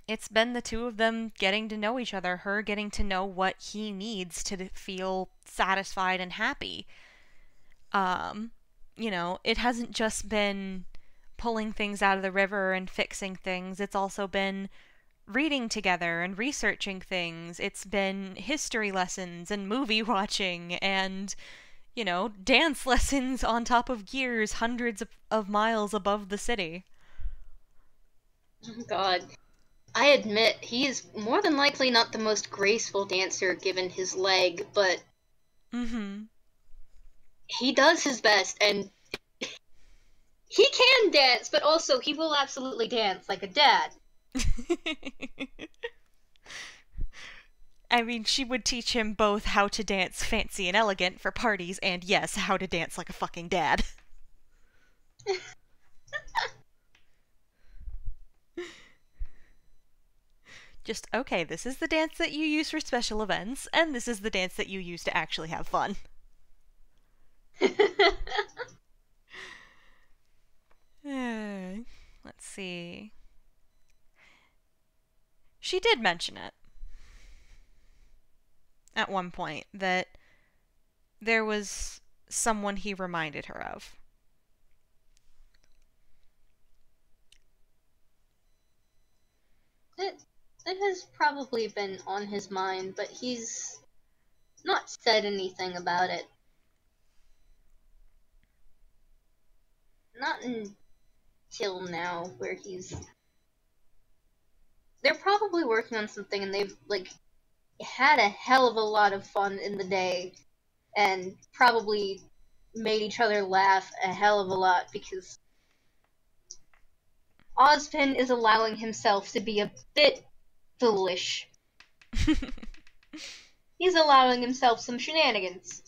It's been the two of them getting to know each other, her getting to know what he needs to feel satisfied and happy. You know, it hasn't just been pulling things out of the river and fixing things, it's also been reading together and researching things. It's been history lessons and movie watching and, you know, dance lessons on top of gears hundreds of miles above the city. Oh God. I admit, he is more than likely not the most graceful dancer given his leg, but he does his best, and he can dance, but also he will absolutely dance like a dad. I mean, she would teach him both how to dance fancy and elegant for parties, and yes, how to dance like a fucking dad. Just, okay, this is the dance that you use for special events, and this is the dance that you use to actually have fun. Let's see. She did mention it at one point, that there was someone he reminded her of. It has probably been on his mind, but he's not said anything about it. Not until now, where they're probably working on something and they've, like, had a hell of a lot of fun in the day and probably made each other laugh a hell of a lot because Ozpin is allowing himself to be a bit foolish. He's allowing himself some shenanigans.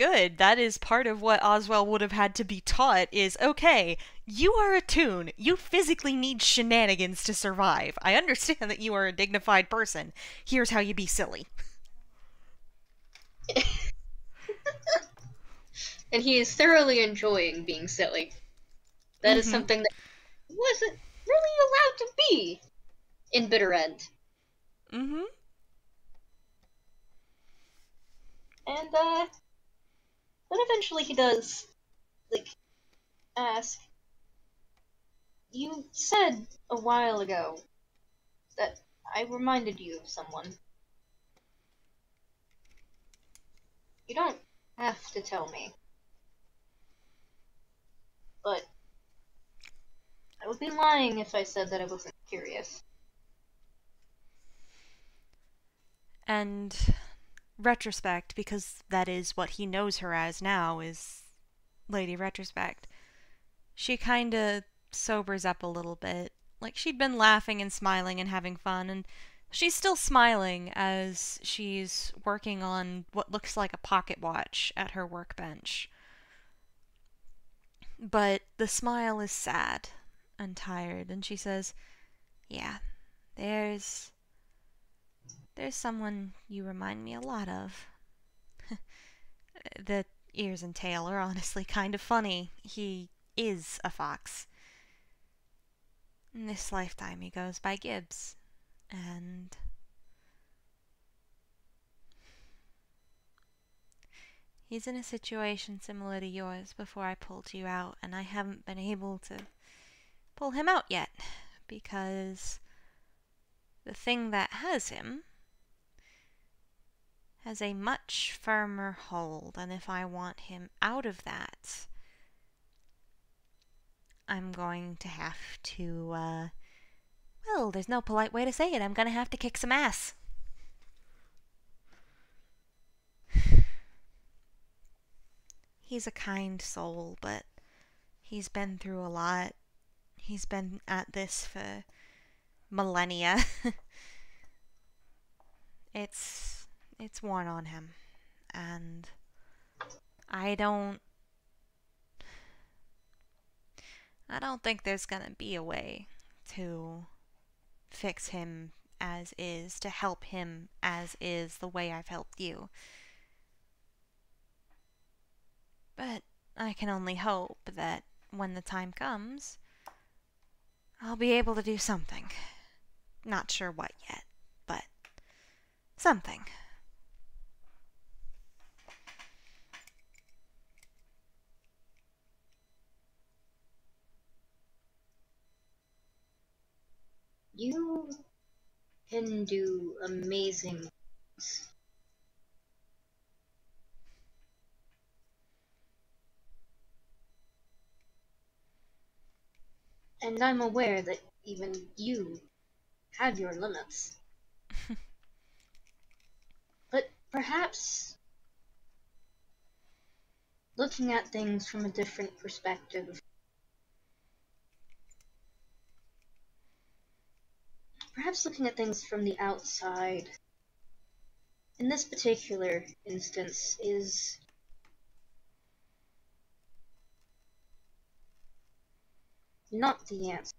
good. That is part of what Oswell would have had to be taught is, okay, you are a Toon. You physically need shenanigans to survive. I understand that you are a dignified person. Here's how you be silly. And he is thoroughly enjoying being silly. That is something that he wasn't really allowed to be in Bitter End. Mm-hmm. And, then eventually he does, ask, you said a while ago that I reminded you of someone. You don't have to tell me. But I would be lying if I said that I wasn't curious. And Retrospect, because that is what he knows her as now, is Lady Retrospect. She kinda sobers up a little bit. Like, she'd been laughing and smiling and having fun, and she's still smiling as she's working on what looks like a pocket watch at her workbench. But the smile is sad and tired, and she says, yeah, there's someone you remind me a lot of. The ears and tail are honestly kind of funny. He is a fox. In this lifetime, he goes by Gibbs, and he's in a situation similar to yours before I pulled you out, and I haven't been able to pull him out yet, because the thing that has him has a much firmer hold, and if I want him out of that, I'm going to have to, well, there's no polite way to say it. I'm gonna have to kick some ass. He's a kind soul, but he's been through a lot. He's been at this for millennia. It's worn on him, and I don't think there's gonna be a way to fix him as is, to help him as is the way I've helped you. But I can only hope that when the time comes, I'll be able to do something. Not sure what yet, but something. You can do amazing things. And I'm aware that even you have your limits. But perhaps looking at things from a different perspective, perhaps looking at things from the outside, in this particular instance, is not the answer.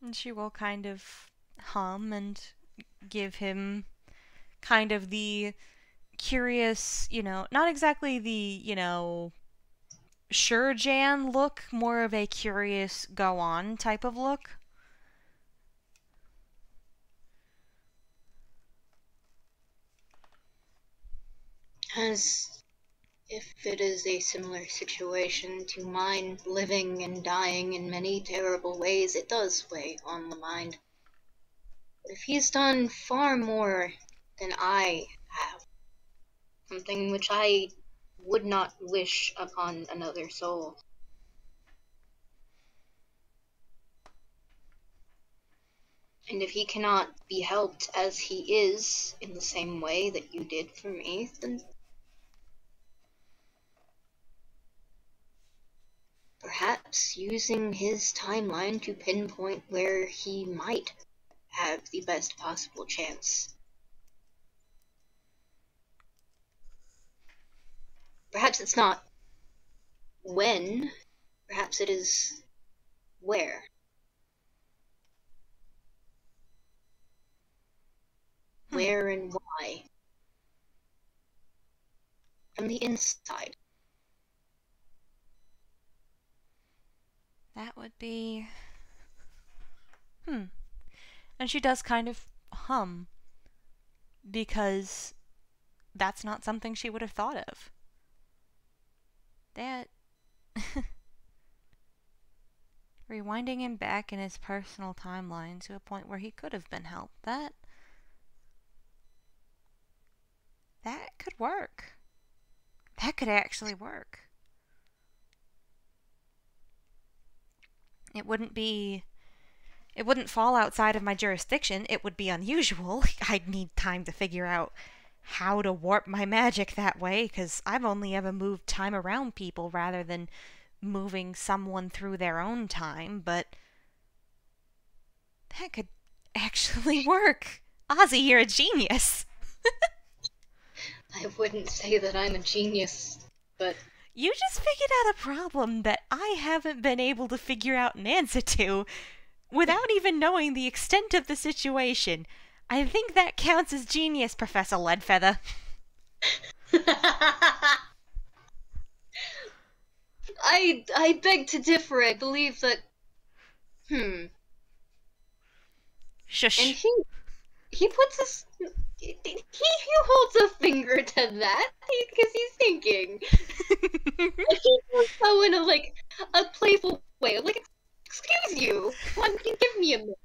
And she will kind of hum and give him kind of the curious, not exactly the, sure Jan look, more of a curious go on type of look. As if it is a similar situation to mine, living and dying in many terrible ways, it does weigh on the mind. But if he's done far more than I have, something which I would not wish upon another soul, and if he cannot be helped as he is in the same way that you did for me, then perhaps using his timeline to pinpoint where he might have the best possible chance. Perhaps it's not when, perhaps it is where. Where and why. From the inside. That would be... And she does kind of hum, because that's not something she would have thought of. That... Rewinding him back in his personal timeline to a point where he could have been helped. That could work. That could actually work. It wouldn't fall outside of my jurisdiction. It would be unusual. I'd need time to figure out how to warp my magic that way, because I've only ever moved time around people rather than moving someone through their own time, but that could actually work. Ozzy, you're a genius. I wouldn't say that I'm a genius, but... You just figured out a problem that I haven't been able to figure out an answer to without even knowing the extent of the situation. I think that counts as genius, Professor Leadfeather. I beg to differ. I believe that... Shush. And he puts his... He holds a finger to that, because he's thinking. And he does so in a playful way. Like, excuse you, why don't you give me a minute?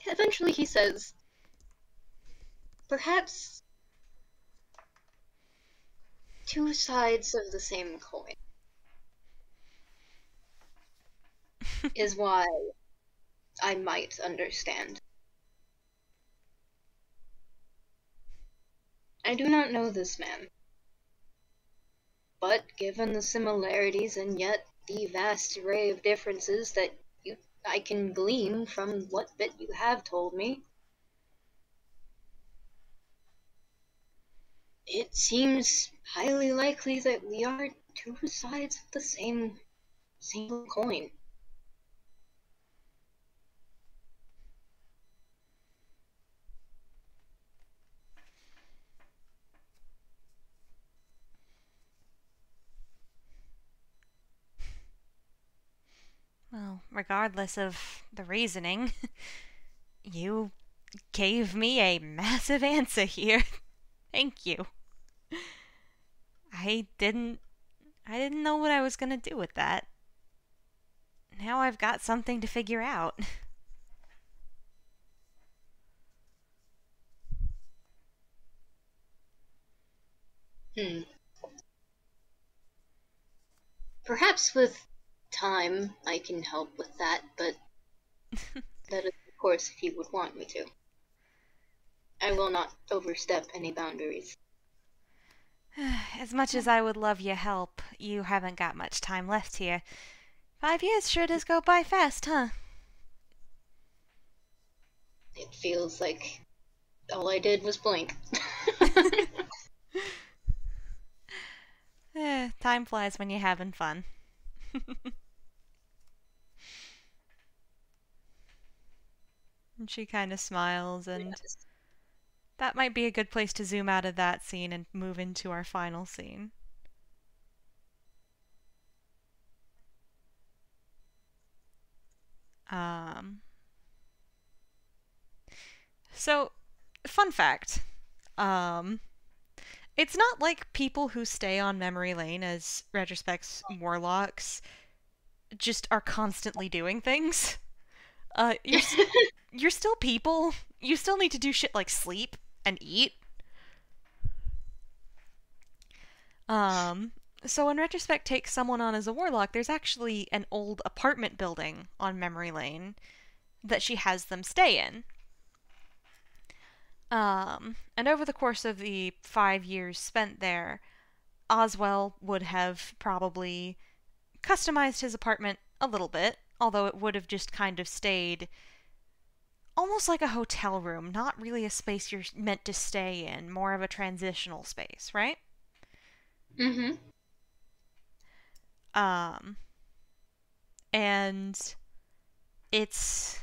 Eventually he says, perhaps two sides of the same coin is why I might understand. I do not know this man, but given the similarities and yet the vast array of differences that I can glean from what bit you have told me, it seems highly likely that we are two sides of the same coin. Well, regardless of the reasoning, you gave me a massive answer here. Thank you. I didn't know what I was gonna do with that. Now I've got something to figure out. Perhaps with time I can help with that, but that is, of course, if you would want me to. I will not overstep any boundaries. As much as I would love your help, you haven't got much time left here. 5 years sure does go by fast, huh? It feels like all I did was blink. Time flies when you're having fun. And she kind of smiles, and Yes. that might be a good place to zoom out of that scene and move into our final scene. So, fun fact. It's not like people who stay on memory lane as Retrospect's warlocks just are constantly doing things. You're still people. You still need to do shit like sleep and eat. So when Retrospect takes someone on as a warlock, there's actually an old apartment building on memory lane that she has them stay in. And over the course of the 5 years spent there, Oswell would have probably customized his apartment a little bit, although it would have just kind of stayed almost like a hotel room, not really a space you're meant to stay in, more of a transitional space, right? Mm-hmm. Um, and it's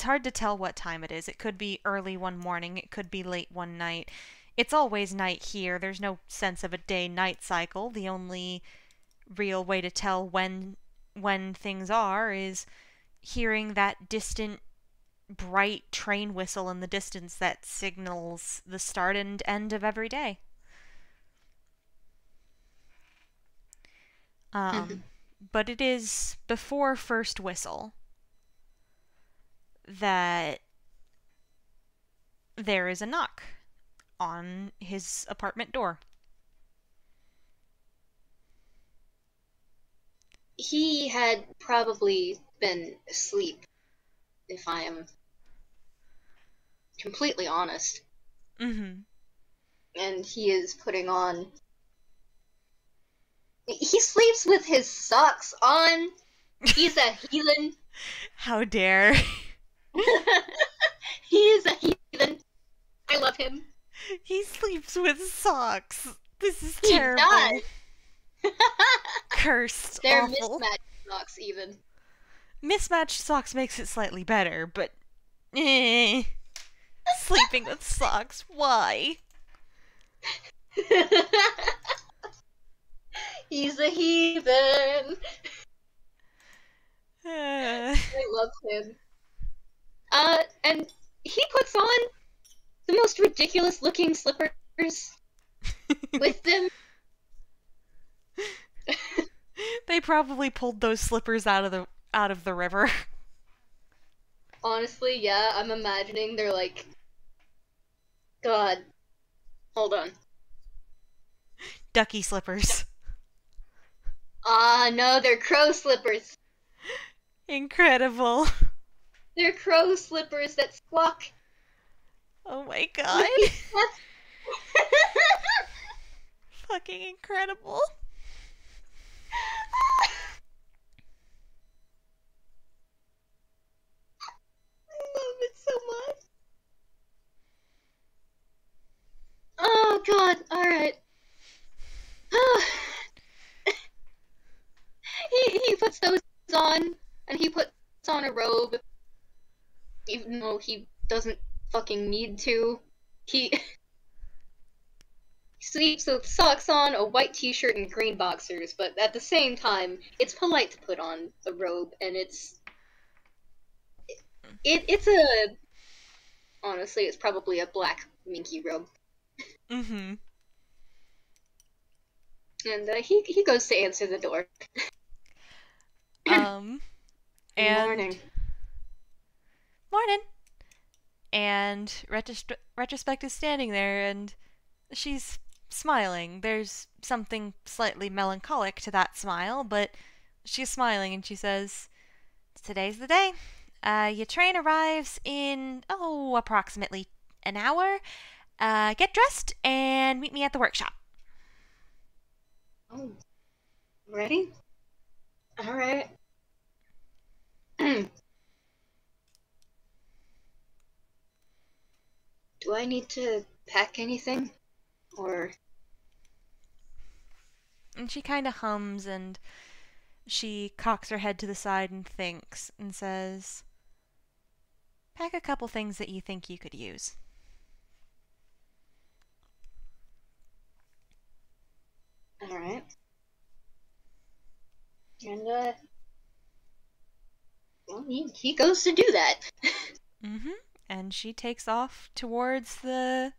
hard to tell what time it is. It could be early one morning, it could be late one night. It's always night here. There's no sense of a day-night cycle. The only real way to tell when things are is hearing that distant bright train whistle in the distance that signals the start and end of every day. Mm-hmm. But it is before first whistle that there is a knock on his apartment door. He had probably been asleep, if I am completely honest. Mm-hmm. And he is putting on. He sleeps with his socks on. He's a heathen. How dare. He is a heathen. I love him. He sleeps with socks. This is He terrible. does. Cursed. They're awful. mismatched socks, even. Mismatched socks makes it slightly better, but sleeping with socks, why? He's a heathen. Uh, I love him. And he puts on the most ridiculous looking slippers with them. They probably pulled those slippers out of the river. Honestly, yeah, I'm imagining they're like, God, hold on. Ducky slippers. No, they're crow slippers. Incredible. They're crow slippers that squawk. Oh my god. Fucking incredible. I love it so much. Oh god, alright. he puts those on, and he puts on a robe, even though he doesn't fucking need to. He sleeps with socks on, a white t-shirt, and green boxers, but at the same time, it's polite to put on a robe, and it's a... Honestly, it's probably a black minky robe. Mm-hmm. And he goes to answer the door. And Morning. Morning. And Retrospect is standing there, and she's smiling. There's something slightly melancholic to that smile, but she's smiling, and she says, "Today's the day. Your train arrives in, approximately an hour. Get dressed and meet me at the workshop." Oh, ready? Alright. Do I need to pack anything? Or... And she kind of hums, and she cocks her head to the side and thinks and says, "Pack a couple things that you think you could use." Alright. And, well, he goes to do that. Mm-hmm. And she takes off towards the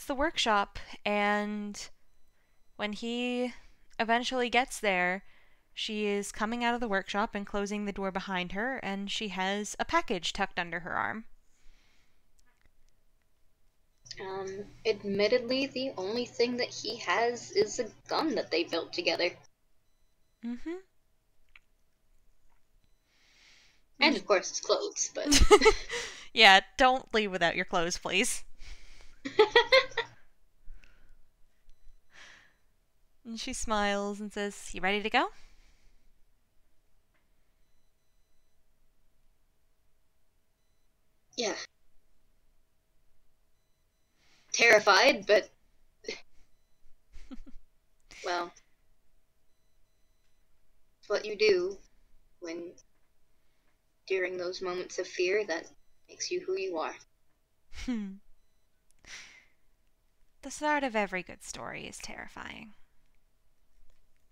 workshop, and when he eventually gets there, she is coming out of the workshop and closing the door behind her, and she has a package tucked under her arm. Admittedly, the only thing that he has is a gun that they built together. Mm-hmm. And of course his clothes, but... Yeah, don't leave without your clothes, please. And she smiles and says, "You ready to go?" Yeah. Terrified, but well, it's what you do when during those moments of fear that makes you who you are. The start of every good story is terrifying.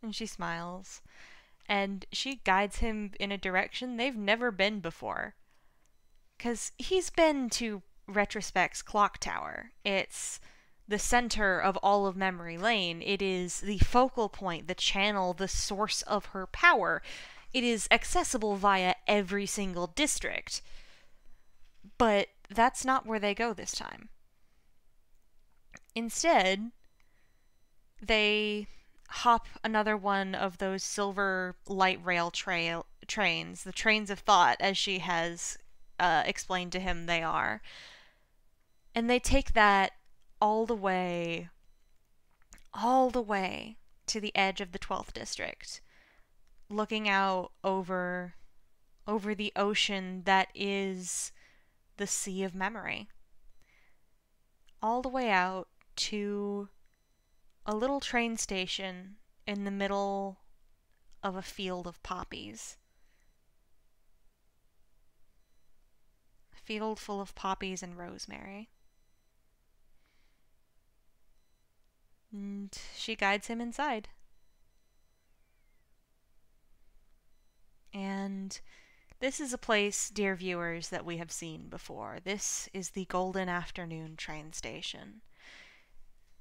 And she smiles, and she guides him in a direction they've never been before. 'Cause he's been to Retrospect's clock tower. It's the center of all of Memory Lane. It is the focal point, the channel, the source of her power. It is accessible via every single district. But that's not where they go this time. Instead, they hop another one of those silver light rail trains, the trains of thought, as she has explained to him they are. And they take that all the way to the edge of the 12th district, looking out over the ocean that is the Sea of Memory. All the way out to a little train station in the middle of a field of poppies. A field full of poppies and rosemary. And she guides him inside. And this is a place, dear viewers, that we have seen before. This is the Golden Afternoon train station.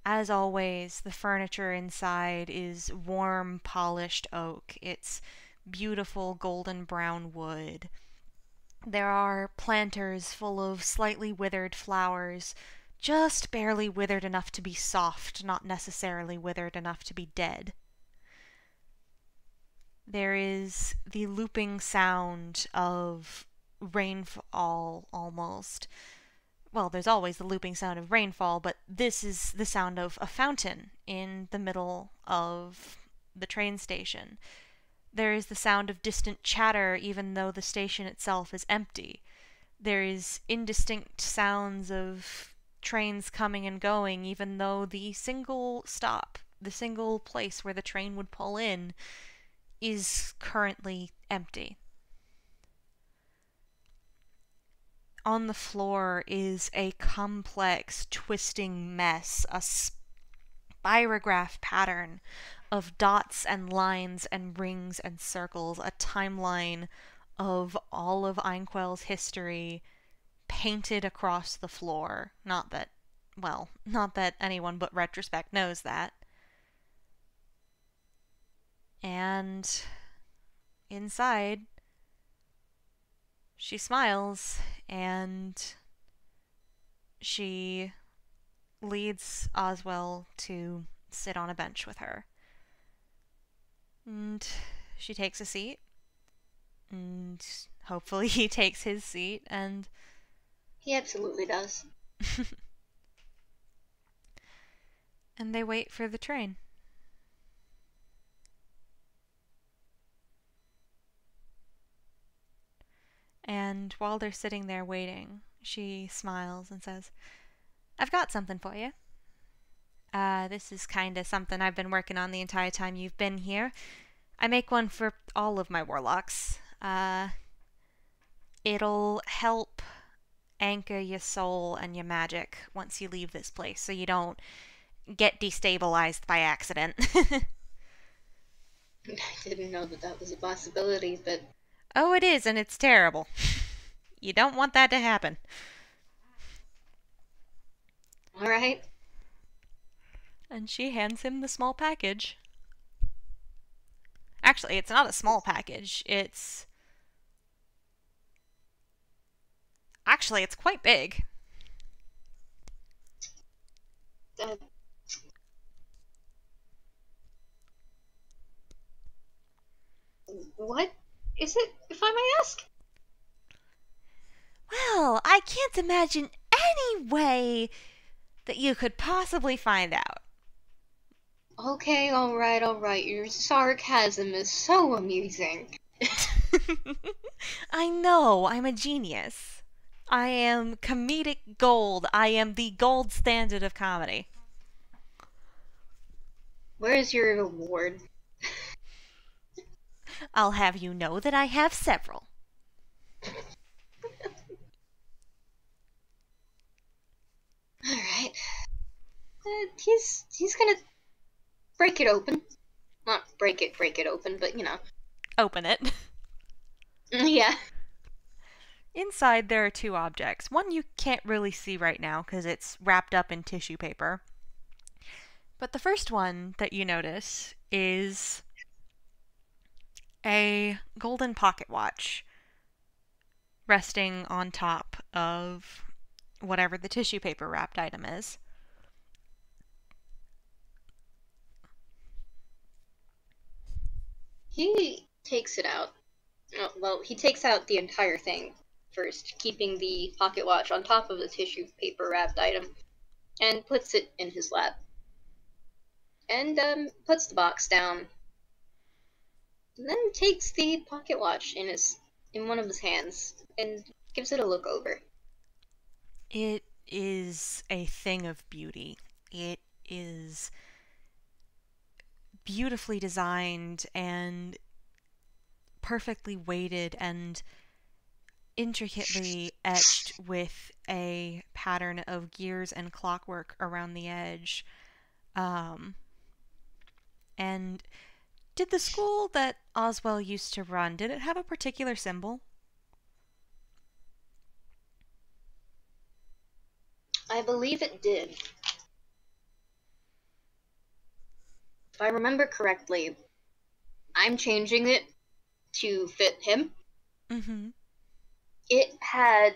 As always, the furniture inside is warm, polished oak. It's beautiful golden brown wood. There are planters full of slightly withered flowers, just barely withered enough to be soft, not necessarily withered enough to be dead. There is the looping sound of rainfall, almost. Well, there's always the looping sound of rainfall, but this is the sound of a fountain in the middle of the train station. There is the sound of distant chatter, even though the station itself is empty. There is indistinct sounds of trains coming and going, even though the single stop, the single place where the train would pull in, is currently empty. On the floor is a complex, twisting mess, a spirograph pattern of dots and lines and rings and circles, a timeline of all of Einquell's history painted across the floor. Not that anyone but Retrospect knows that. And inside, she smiles and she leads Oswell to sit on a bench with her. And she takes a seat, and hopefully he takes his seat, and he absolutely does. And they wait for the train. And while they're sitting there waiting, she smiles and says, "I've got something for you. This is kinda something I've been working on the entire time you've been here. I make one for all of my warlocks. It'll help anchor your soul and your magic once you leave this place, so you don't get destabilized by accident." I didn't know that was a possibility, but... Oh, it is, and it's terrible. You don't want that to happen. Alright. And she hands him the small package. Actually, it's not a small package. It's quite big. What is it, if I may ask? Well, I can't imagine any way that you could possibly find out. Okay, alright. Your sarcasm is so amusing. I know, I'm a genius. I am comedic gold. I am the gold standard of comedy. Where is your reward? I'll have you know that I have several. Alright. He's gonna break it open. Not break it open, but you know. Open it. Yeah. Inside there are two objects. One you can't really see right now because it's wrapped up in tissue paper. But the first one that you notice is a golden pocket watch resting on top of whatever the tissue paper wrapped item is. He takes it out. Oh, well, he takes out the entire thing first, keeping the pocket watch on top of the tissue paper wrapped item, and puts it in his lap. And puts the box down. And then takes the pocket watch in one of his hands and gives it a look over. It is a thing of beauty. It is beautifully designed and perfectly weighted and intricately etched with a pattern of gears and clockwork around the edge. And did the school that Oswell used to run, did it have a particular symbol? I believe it did. If I remember correctly, I'm changing it to fit him. Mm-hmm. It had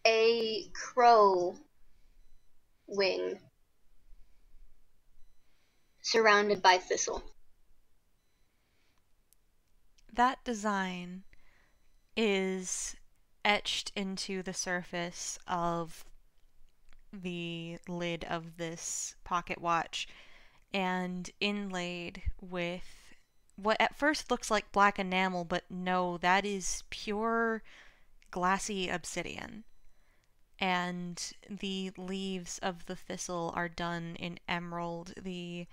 a crow wing surrounded by thistle. That design is etched into the surface of the lid of this pocket watch and inlaid with what at first looks like black enamel, but no, that is pure glassy obsidian. And the leaves of the thistle are done in emerald. The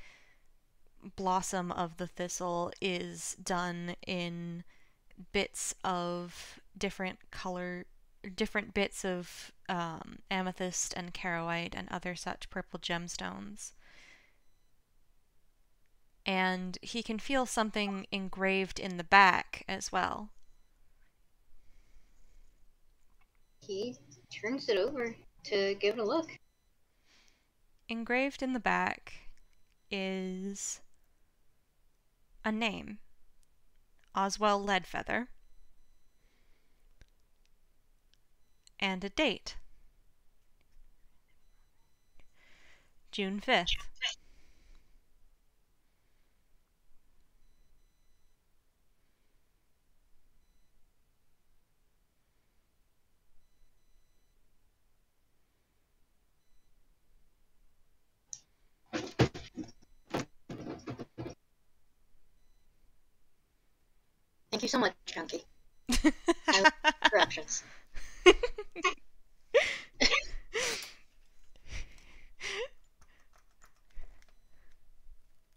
blossom of the thistle is done in bits of different bits of amethyst and charoite and other such purple gemstones. And he can feel something engraved in the back as well. He turns it over to give it a look. Engraved in the back is a name, Oswell Leadfeather, and a date, June 5th. Thank you so much, Chunky. I like interruptions.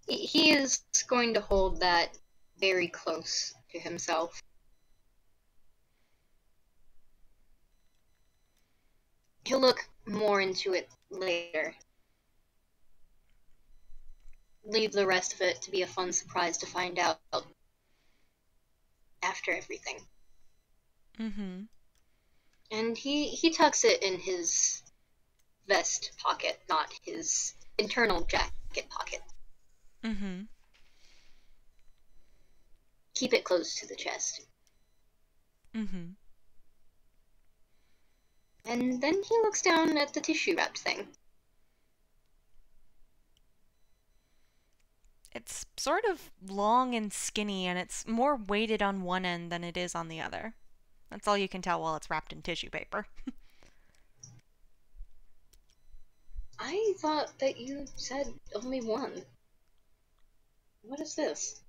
He is going to hold that very close to himself. He'll look more into it later. Leave the rest of it to be a fun surprise to find out after everything. Mm-hmm. And he tucks it in his vest pocket, not his internal jacket pocket. Mm-hmm. Keep it close to the chest. Mm-hmm. And then he looks down at the tissue wrapped thing. It's sort of long and skinny, and it's more weighted on one end than it is on the other. That's all you can tell while it's wrapped in tissue paper. I thought that you said only one. What is this?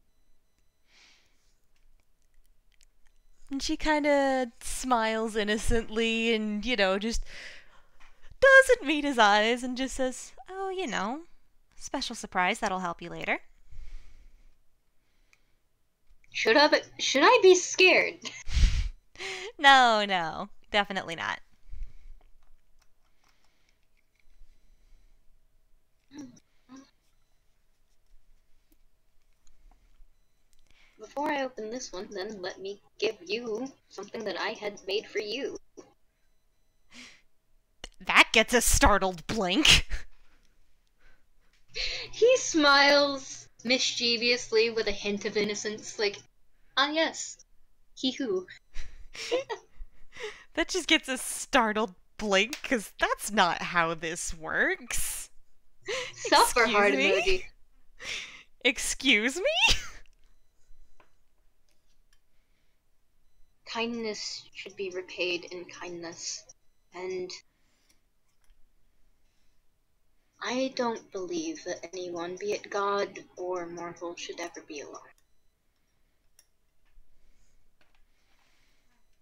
And she kind of smiles innocently and, just doesn't meet his eyes and just says, "Oh, special surprise that'll help you later." Should I be scared? No, no, definitely not. Before I open this one, then let me give you something that I had made for you. That gets a startled blink. He smiles mischievously with a hint of innocence, like, ah yes, he who. That just gets a startled blink, because that's not how this works. Suffer heart me? emoji. Excuse me? Kindness should be repaid in kindness, and I don't believe that anyone, be it god or mortal, should ever be alone.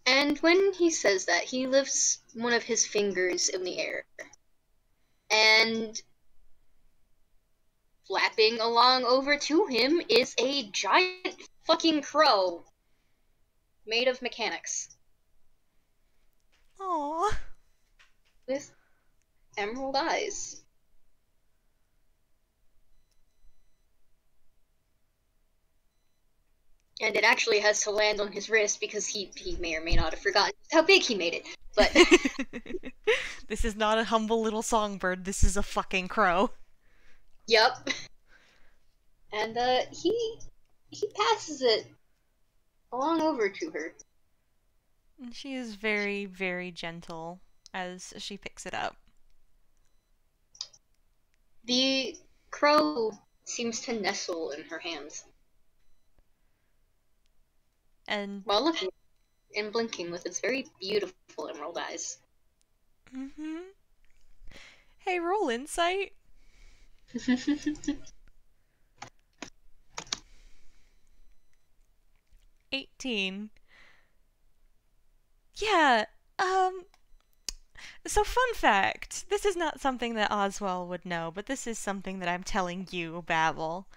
And when he says that, he lifts one of his fingers in the air, and flapping along over to him is a giant fucking crow made of mechanics. Aww. With emerald eyes. And it actually has to land on his wrist because he may or may not have forgotten how big he made it. But this is not a humble little songbird, this is a fucking crow. Yup. And he passes it along over to her. And she is very, very gentle as she picks it up. The crow seems to nestle in her hands. And while looking and blinking with its very beautiful emerald eyes. Mm-hmm. Hey, roll insight. 18. Yeah, so fun fact. This is not something that Oswald would know, but this is something that I'm telling you, Babel.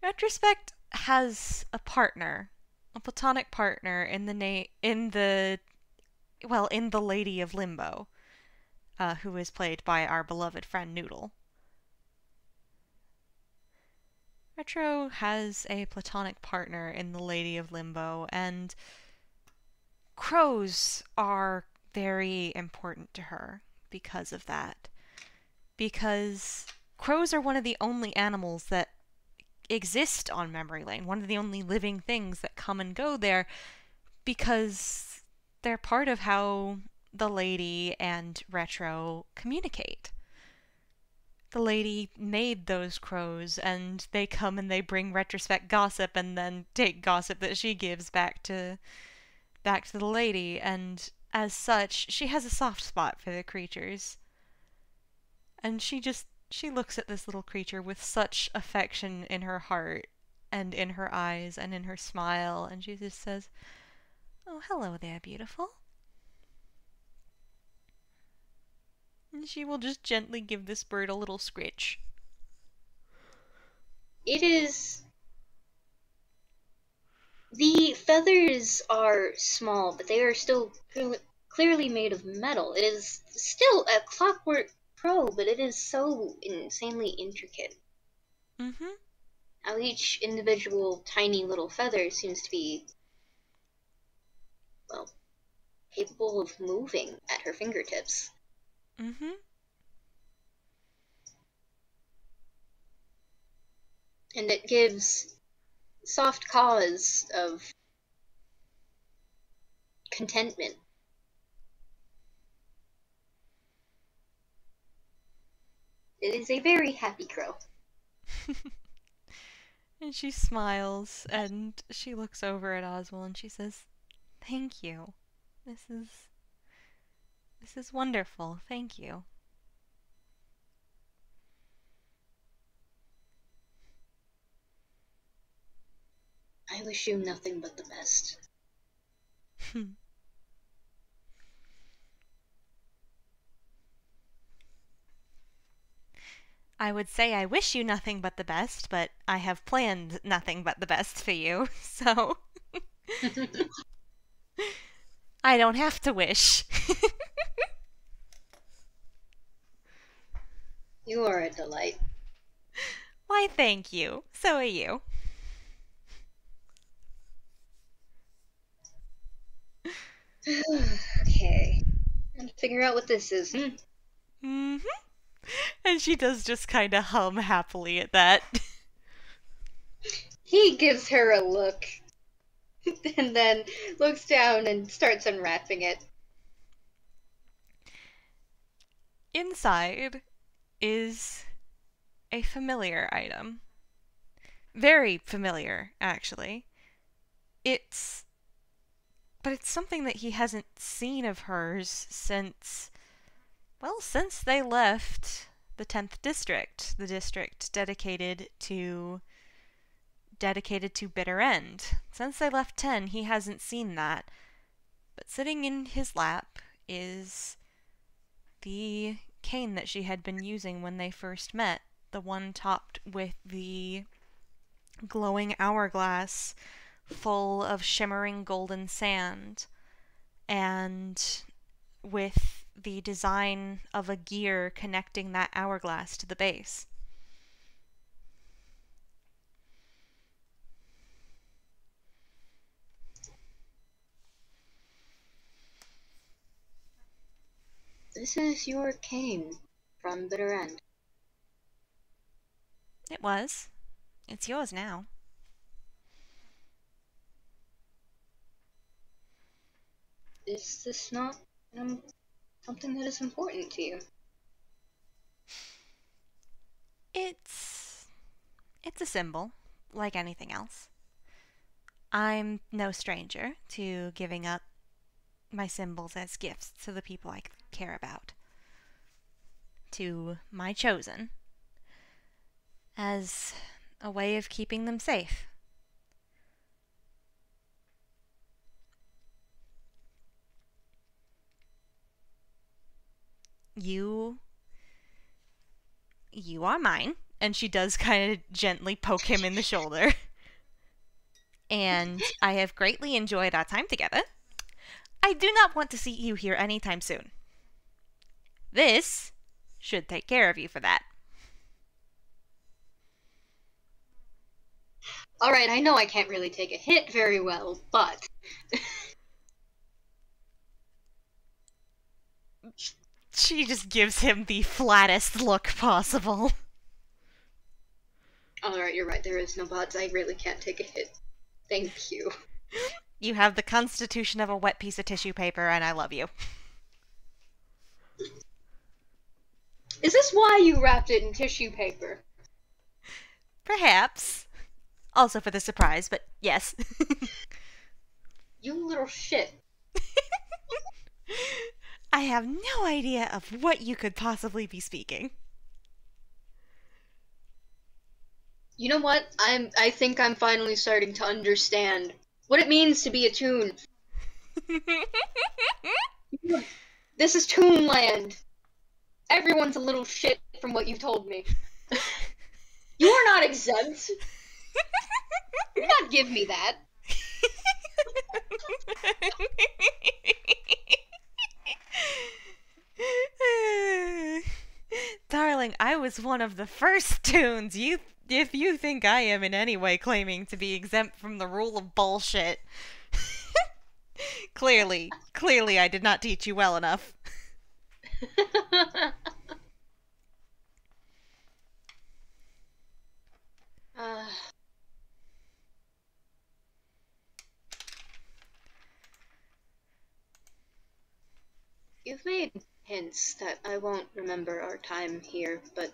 Retrospect has a partner, a platonic partner in the Lady of Limbo, who is played by our beloved friend Noodle. Retro has a platonic partner in the Lady of Limbo, and crows are very important to her because of that. Because crows are one of the only animals that exist on memory lane, one of the only living things that come and go there, because they're part of how the lady and Retro communicate. The lady made those crows, and they come and they bring retrospect gossip, and then take gossip that she gives back to the lady, and as such, she has a soft spot for the creatures. And she looks at this little creature with such affection in her heart, and in her eyes, and in her smile, and she just says, "Oh, hello there, beautiful." And she will just gently give this bird a little scritch. It is... The feathers are small, but they are still clearly made of metal. It is still a clockwork crow, but it is so insanely intricate. Mm-hmm. How each individual tiny little feather seems to be, well, capable of moving at her fingertips. Mm-hmm. And it gives soft cause of contentment. It is a very happy crow. And she smiles, and she looks over at Oswald, and she says, "Thank you. This This is wonderful. Thank you. I wish you nothing but the best. I would say I wish you nothing but the best, but I have planned nothing but the best for you, so I don't have to wish. You are a delight. Why, thank you. So are you. Okay. Time to figure out what this is. Mm-hmm. And she does just kind of hum happily at that. He gives her a look, and then looks down and starts unwrapping it. Inside is a familiar item. Very familiar, actually. It's but it's something that he hasn't seen of hers since they left the 10th district, the district dedicated to Bitter End. Since they left 10, he hasn't seen that. But sitting in his lap is the cane that she had been using when they first met, the one topped with the glowing hourglass full of shimmering golden sand, and with the design of a gear connecting that hourglass to the base. This is your cane from Bitter End. It was. It's yours now. Is this not something that is important to you? It's a symbol, like anything else. I'm no stranger to giving up my symbols as gifts to the people I care about. To my chosen. As a way of keeping them safe. You are mine. And she does kind of gently poke him in the shoulder. And I have greatly enjoyed our time together. I do not want to see you here anytime soon. This should take care of you for that. Alright, I know I can't really take a hit very well, but... She just gives him the flattest look possible. Alright, you're right, there is no buts. I really can't take a hit. Thank you. You have the constitution of a wet piece of tissue paper, and I love you. Is this why you wrapped it in tissue paper? Perhaps. Also for the surprise, but yes. You little shit. I have no idea of what you could possibly be speaking. You know what? I think I'm finally starting to understand what it means to be a Toon. This is Toonland. Everyone's a little shit from what you've told me. You are not exempt. Do not give me that. Darling, I was one of the first Toons. If you think I am in any way claiming to be exempt from the rule of bullshit, clearly I did not teach you well enough. You've made hints that I won't remember our time here, but...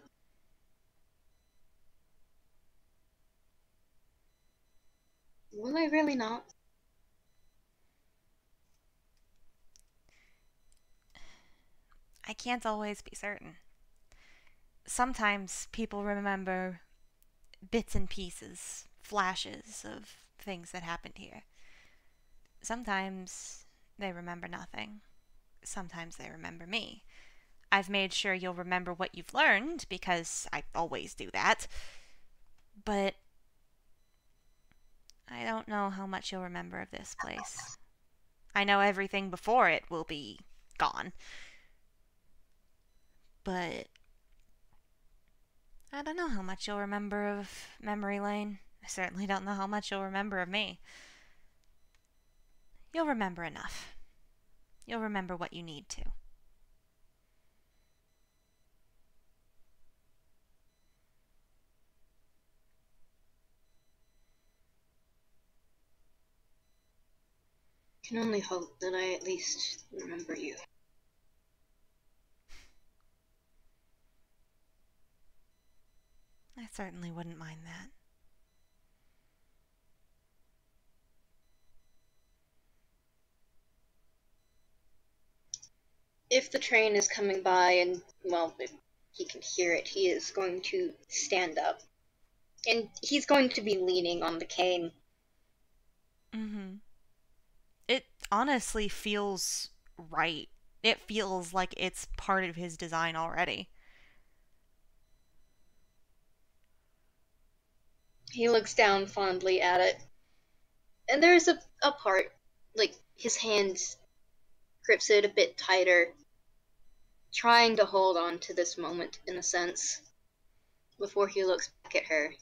Will I really not? I can't always be certain. Sometimes people remember bits and pieces, flashes of things that happened here. Sometimes they remember nothing. Sometimes they remember me. I've made sure you'll remember what you've learned, because I always do that. But I don't know how much you'll remember of this place. I know everything before it will be gone. But I don't know how much you'll remember of Memory Lane. I certainly don't know how much you'll remember of me. You'll remember enough. You'll remember what you need to. I can only hope that I at least remember you. I certainly wouldn't mind that. If the train is coming by and, well, if he can hear it, he is going to stand up. And he's going to be leaning on the cane. Mm-hmm. It honestly feels right. It feels like it's part of his design already. He looks down fondly at it. And there's a part, like, his hand grips it a bit tighter, trying to hold on to this moment, in a sense, before he looks back at her.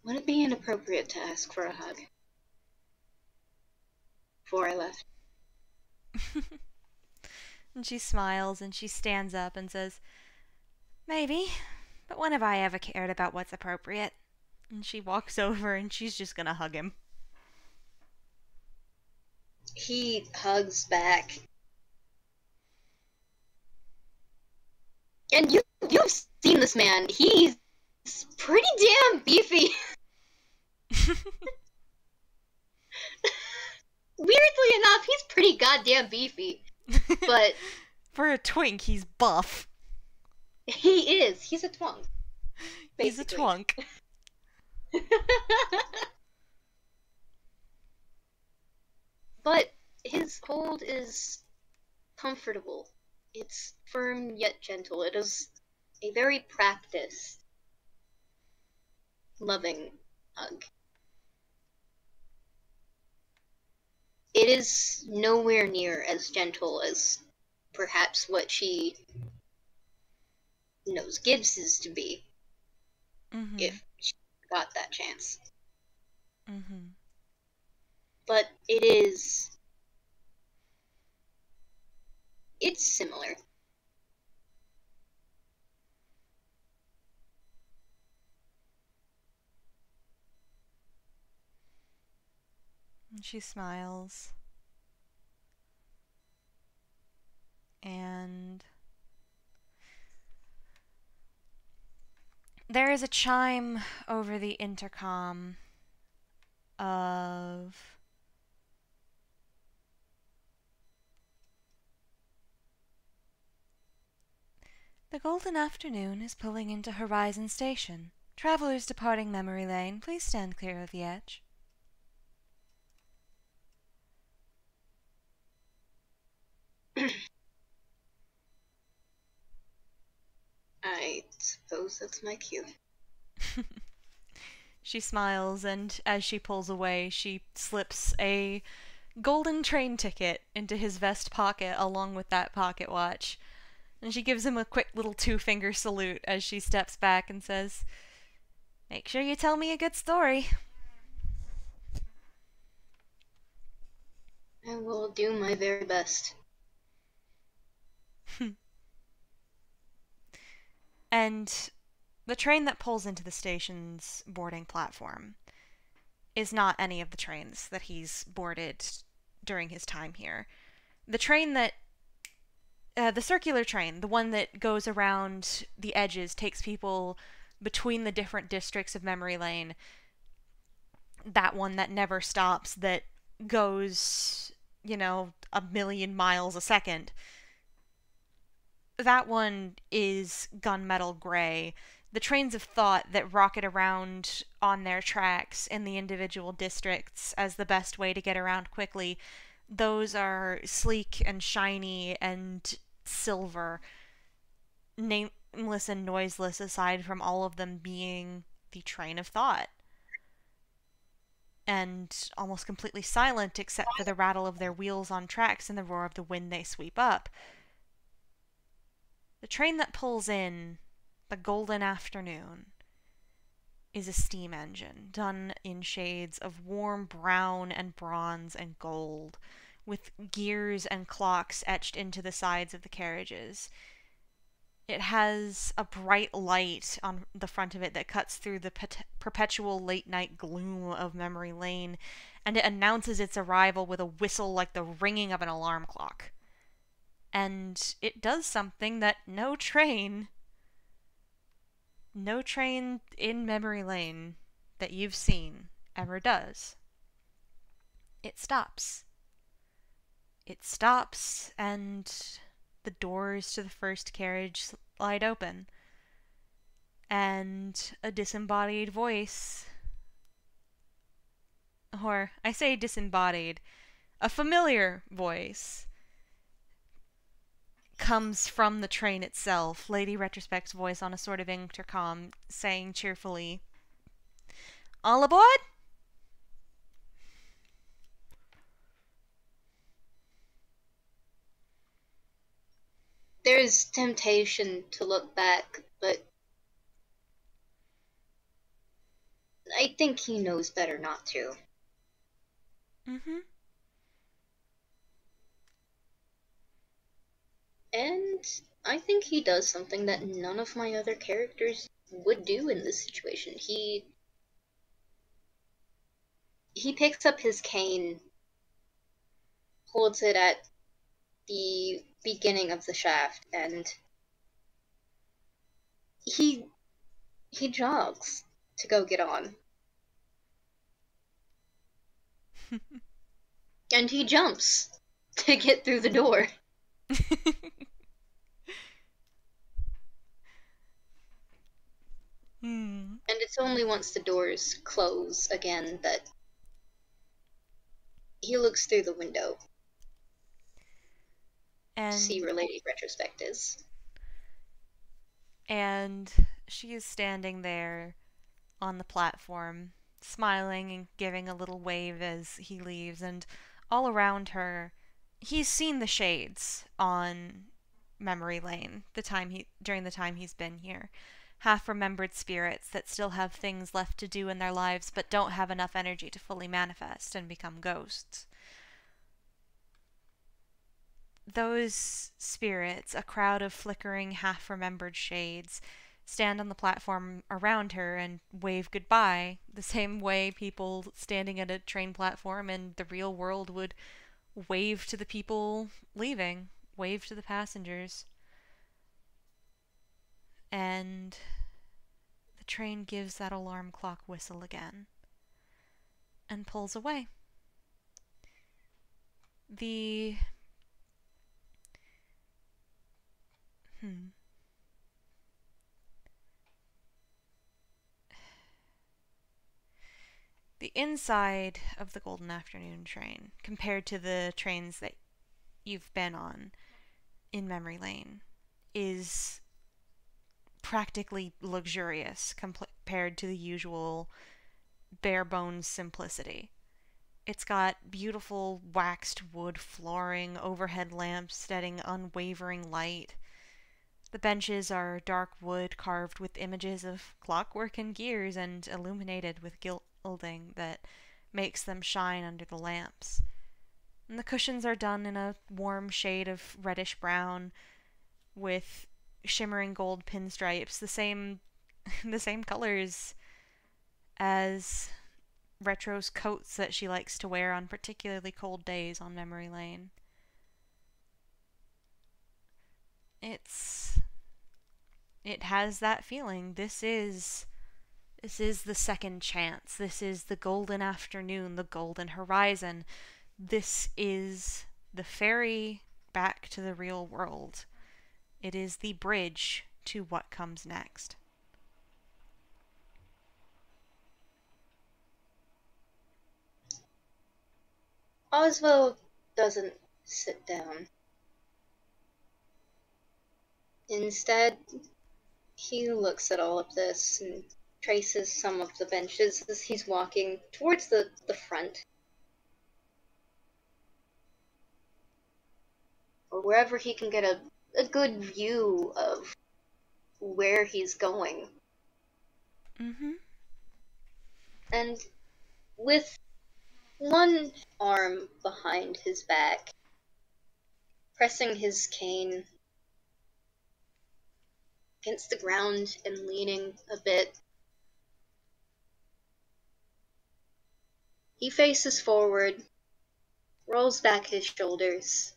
Would it be inappropriate to ask for a hug? Before I left. And she smiles and she stands up and says, "Maybe, but when have I ever cared about what's appropriate?" And she walks over and she's just gonna hug him. He hugs back. And you've seen this man. He's pretty damn beefy. Weirdly enough, he's pretty goddamn beefy. But for a twink, he's buff. He is. He's a twunk. Basically. He's a twunk. But his hold is comfortable. It's firm yet gentle. It is a very practiced, loving hug. It is nowhere near as gentle as perhaps what she knows Gibbs is to be, if she got that chance. But it's similar. And she smiles. And there is a chime over the intercom of "The Golden Afternoon is pulling into Horizon Station. Travelers departing Memory Lane, please stand clear of the edge." I suppose that's my cue. She smiles, and as she pulls away, she slips a golden train ticket into his vest pocket along with that pocket watch. And she gives him a quick little two-finger salute as she steps back and says, "Make sure you tell me a good story." I will do my very best. And the train that pulls into the station's boarding platform is not any of the trains that he's boarded during his time here. The train that the circular train, the one that goes around the edges, takes people between the different districts of Memory Lane, that one that never stops, that goes, 1,000,000 miles a second. That one is gunmetal gray. The trains of thought that rocket around on their tracks in the individual districts as the best way to get around quickly, those are sleek and shiny and silver, nameless and noiseless aside from all of them being the train of thought, and almost completely silent except for the rattle of their wheels on tracks and the roar of the wind they sweep up. The train that pulls in the golden afternoon is a steam engine done in shades of warm brown and bronze and gold, with gears and clocks etched into the sides of the carriages. It has a bright light on the front of it that cuts through the perpetual late-night gloom of Memory Lane, and it announces its arrival with a whistle like the ringing of an alarm clock. And it does something that no train in Memory Lane that you've seen ever does. It stops. It stops, and the doors to the first carriage slide open, and a disembodied voice, or I say disembodied, a familiar voice, comes from the train itself, Lady Retrospect's voice on a sort of intercom, saying cheerfully, "All aboard?" There is temptation to look back, but I think he knows better not to. Mm-hmm. And I think he does something that none of my other characters would do in this situation. He picks up his cane, holds it at the beginning of the shaft, and he jogs to go get on. And he jumps to get through the door. Hmm. And it's only once the doors close again that he looks through the window to see And where Lady Retrospect is. and she is standing there on the platform, smiling and giving a little wave as he leaves, and all around her, he's seen the shades on Memory Lane during the time he's been here. Half-remembered spirits that still have things left to do in their lives but don't have enough energy to fully manifest and become ghosts. Those spirits, a crowd of flickering, half-remembered shades, stand on the platform around her and wave goodbye, the same way people standing at a train platform in the real world would wave to the people leaving, wave to the passengers. And the train gives that alarm clock whistle again and pulls away. The the inside of the Golden Afternoon train, compared to the trains that you've been on in Memory Lane, is practically luxurious compared to the usual bare bones simplicity. It's got beautiful waxed wood flooring, overhead lamps shedding unwavering light. The benches are dark wood carved with images of clockwork and gears and illuminated with gilding that makes them shine under the lamps. And the cushions are done in a warm shade of reddish brown with shimmering gold pinstripes, the same the same colors as Retro's coats that she likes to wear on particularly cold days on Memory Lane. It has that feeling. This is This is the second chance. This is the golden afternoon, the golden horizon. This is the ferry back to the real world. It is the bridge to what comes next. Oswald doesn't sit down. Instead, he looks at all of this and traces some of the benches as he's walking towards the front, or wherever he can get a good view of where he's going. Mm-hmm. And with one arm behind his back, pressing his cane against the ground and leaning a bit, he faces forward, rolls back his shoulders,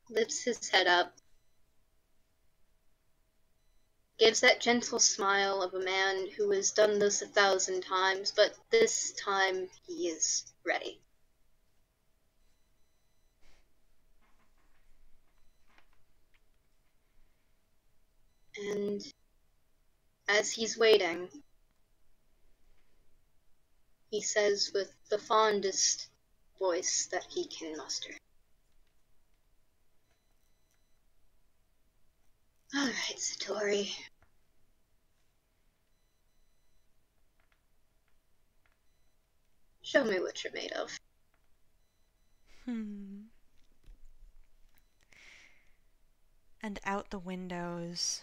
lifts his head up, gives that gentle smile of a man who has done this 1,000 times, but this time he is ready. And as he's waiting, he says with the fondest voice that he can muster, "All right, Satori. Show me what you're made of." And out the windows,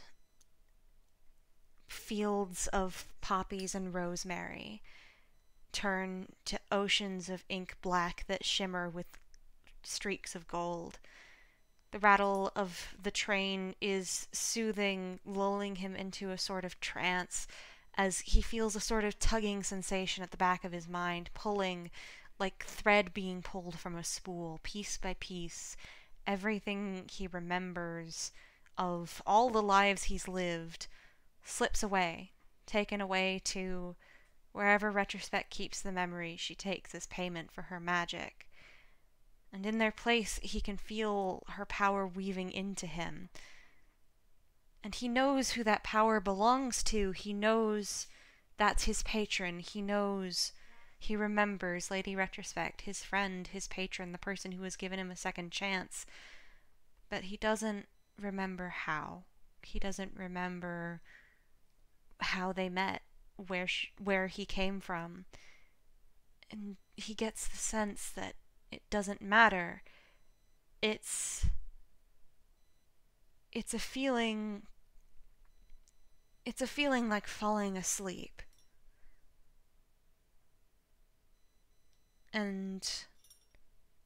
fields of poppies and rosemary turn to oceans of ink black that shimmer with streaks of gold. The rattle of the train is soothing, lulling him into a sort of trance as he feels a sort of tugging sensation at the back of his mind, pulling like thread being pulled from a spool, piece by piece. Everything he remembers of all the lives he's lived slips away, taken away to wherever retrospect keeps the memory she takes as payment for her magic. And in their place, he can feel her power weaving into him. And he knows who that power belongs to. He knows that's his patron. He knows, he remembers Lady Retrospect, his friend, his patron, the person who has given him a second chance. But he doesn't remember how. He doesn't remember how they met, where he came from. And he gets the sense that it doesn't matter. It's a feeling like falling asleep. And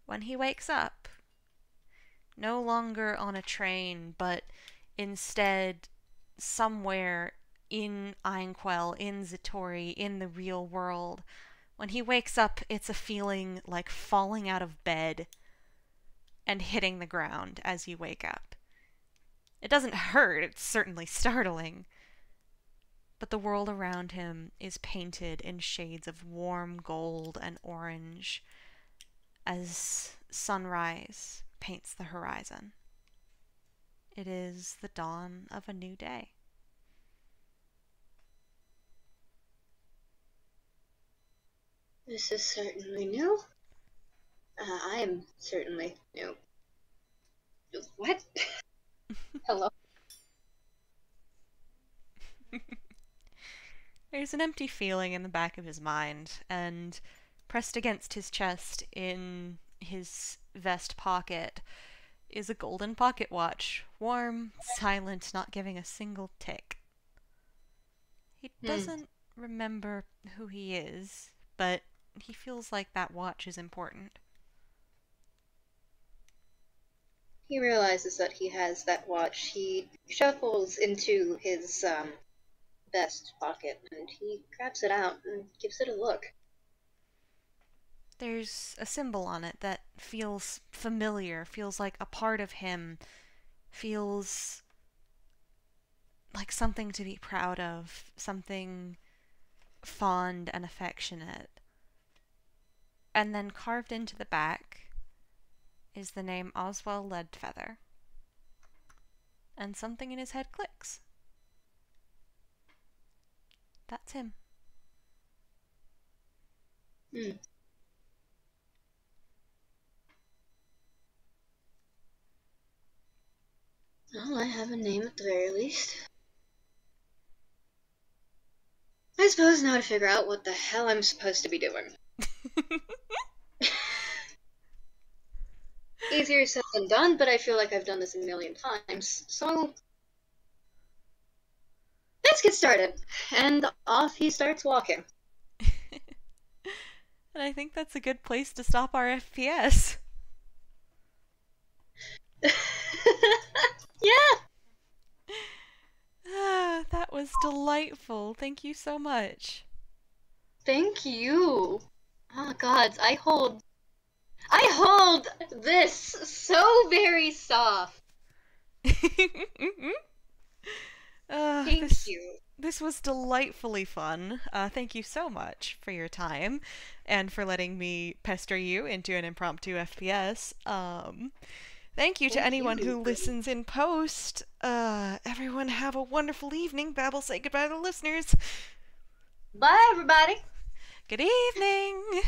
when he wakes up, no longer on a train, but instead somewhere in Einquell, in Zatori, in the real world, when he wakes up, it's a feeling like falling out of bed and hitting the ground as you wake up. It doesn't hurt, it's certainly startling, but the world around him is painted in shades of warm gold and orange as sunrise paints the horizon. It is the dawn of a new day. This is certainly new. I am certainly new. What? Hello? There's an empty feeling in the back of his mind, and pressed against his chest in his vest pocket is a golden pocket watch, warm, silent, not giving a single tick. He doesn't remember who he is, but he feels like that watch is important. He realizes that he has that watch. He shuffles into his vest pocket and he grabs it out and gives it a look. There's a symbol on it that feels familiar, feels like a part of him, feels like something to be proud of, something fond and affectionate. And then carved into the back is the name Oswell Leadfeather. And something in his head clicks. That's him. Hmm. Well, I have a name at the very least. I suppose now to figure out what the hell I'm supposed to be doing. Easier said than done, but I feel like I've done this a million times, so let's get started. And off he starts walking. And I think that's a good place to stop our FPS. Yeah! That was delightful. Thank you so much. Thank you. Oh gods, I hold this so very soft. Thank you. This was delightfully fun. Thank you so much for your time and for letting me pester you into an impromptu FPS. Thank you to anyone who listens in post. Everyone have a wonderful evening. Babble, say goodbye to the listeners. Bye, everybody. Good evening.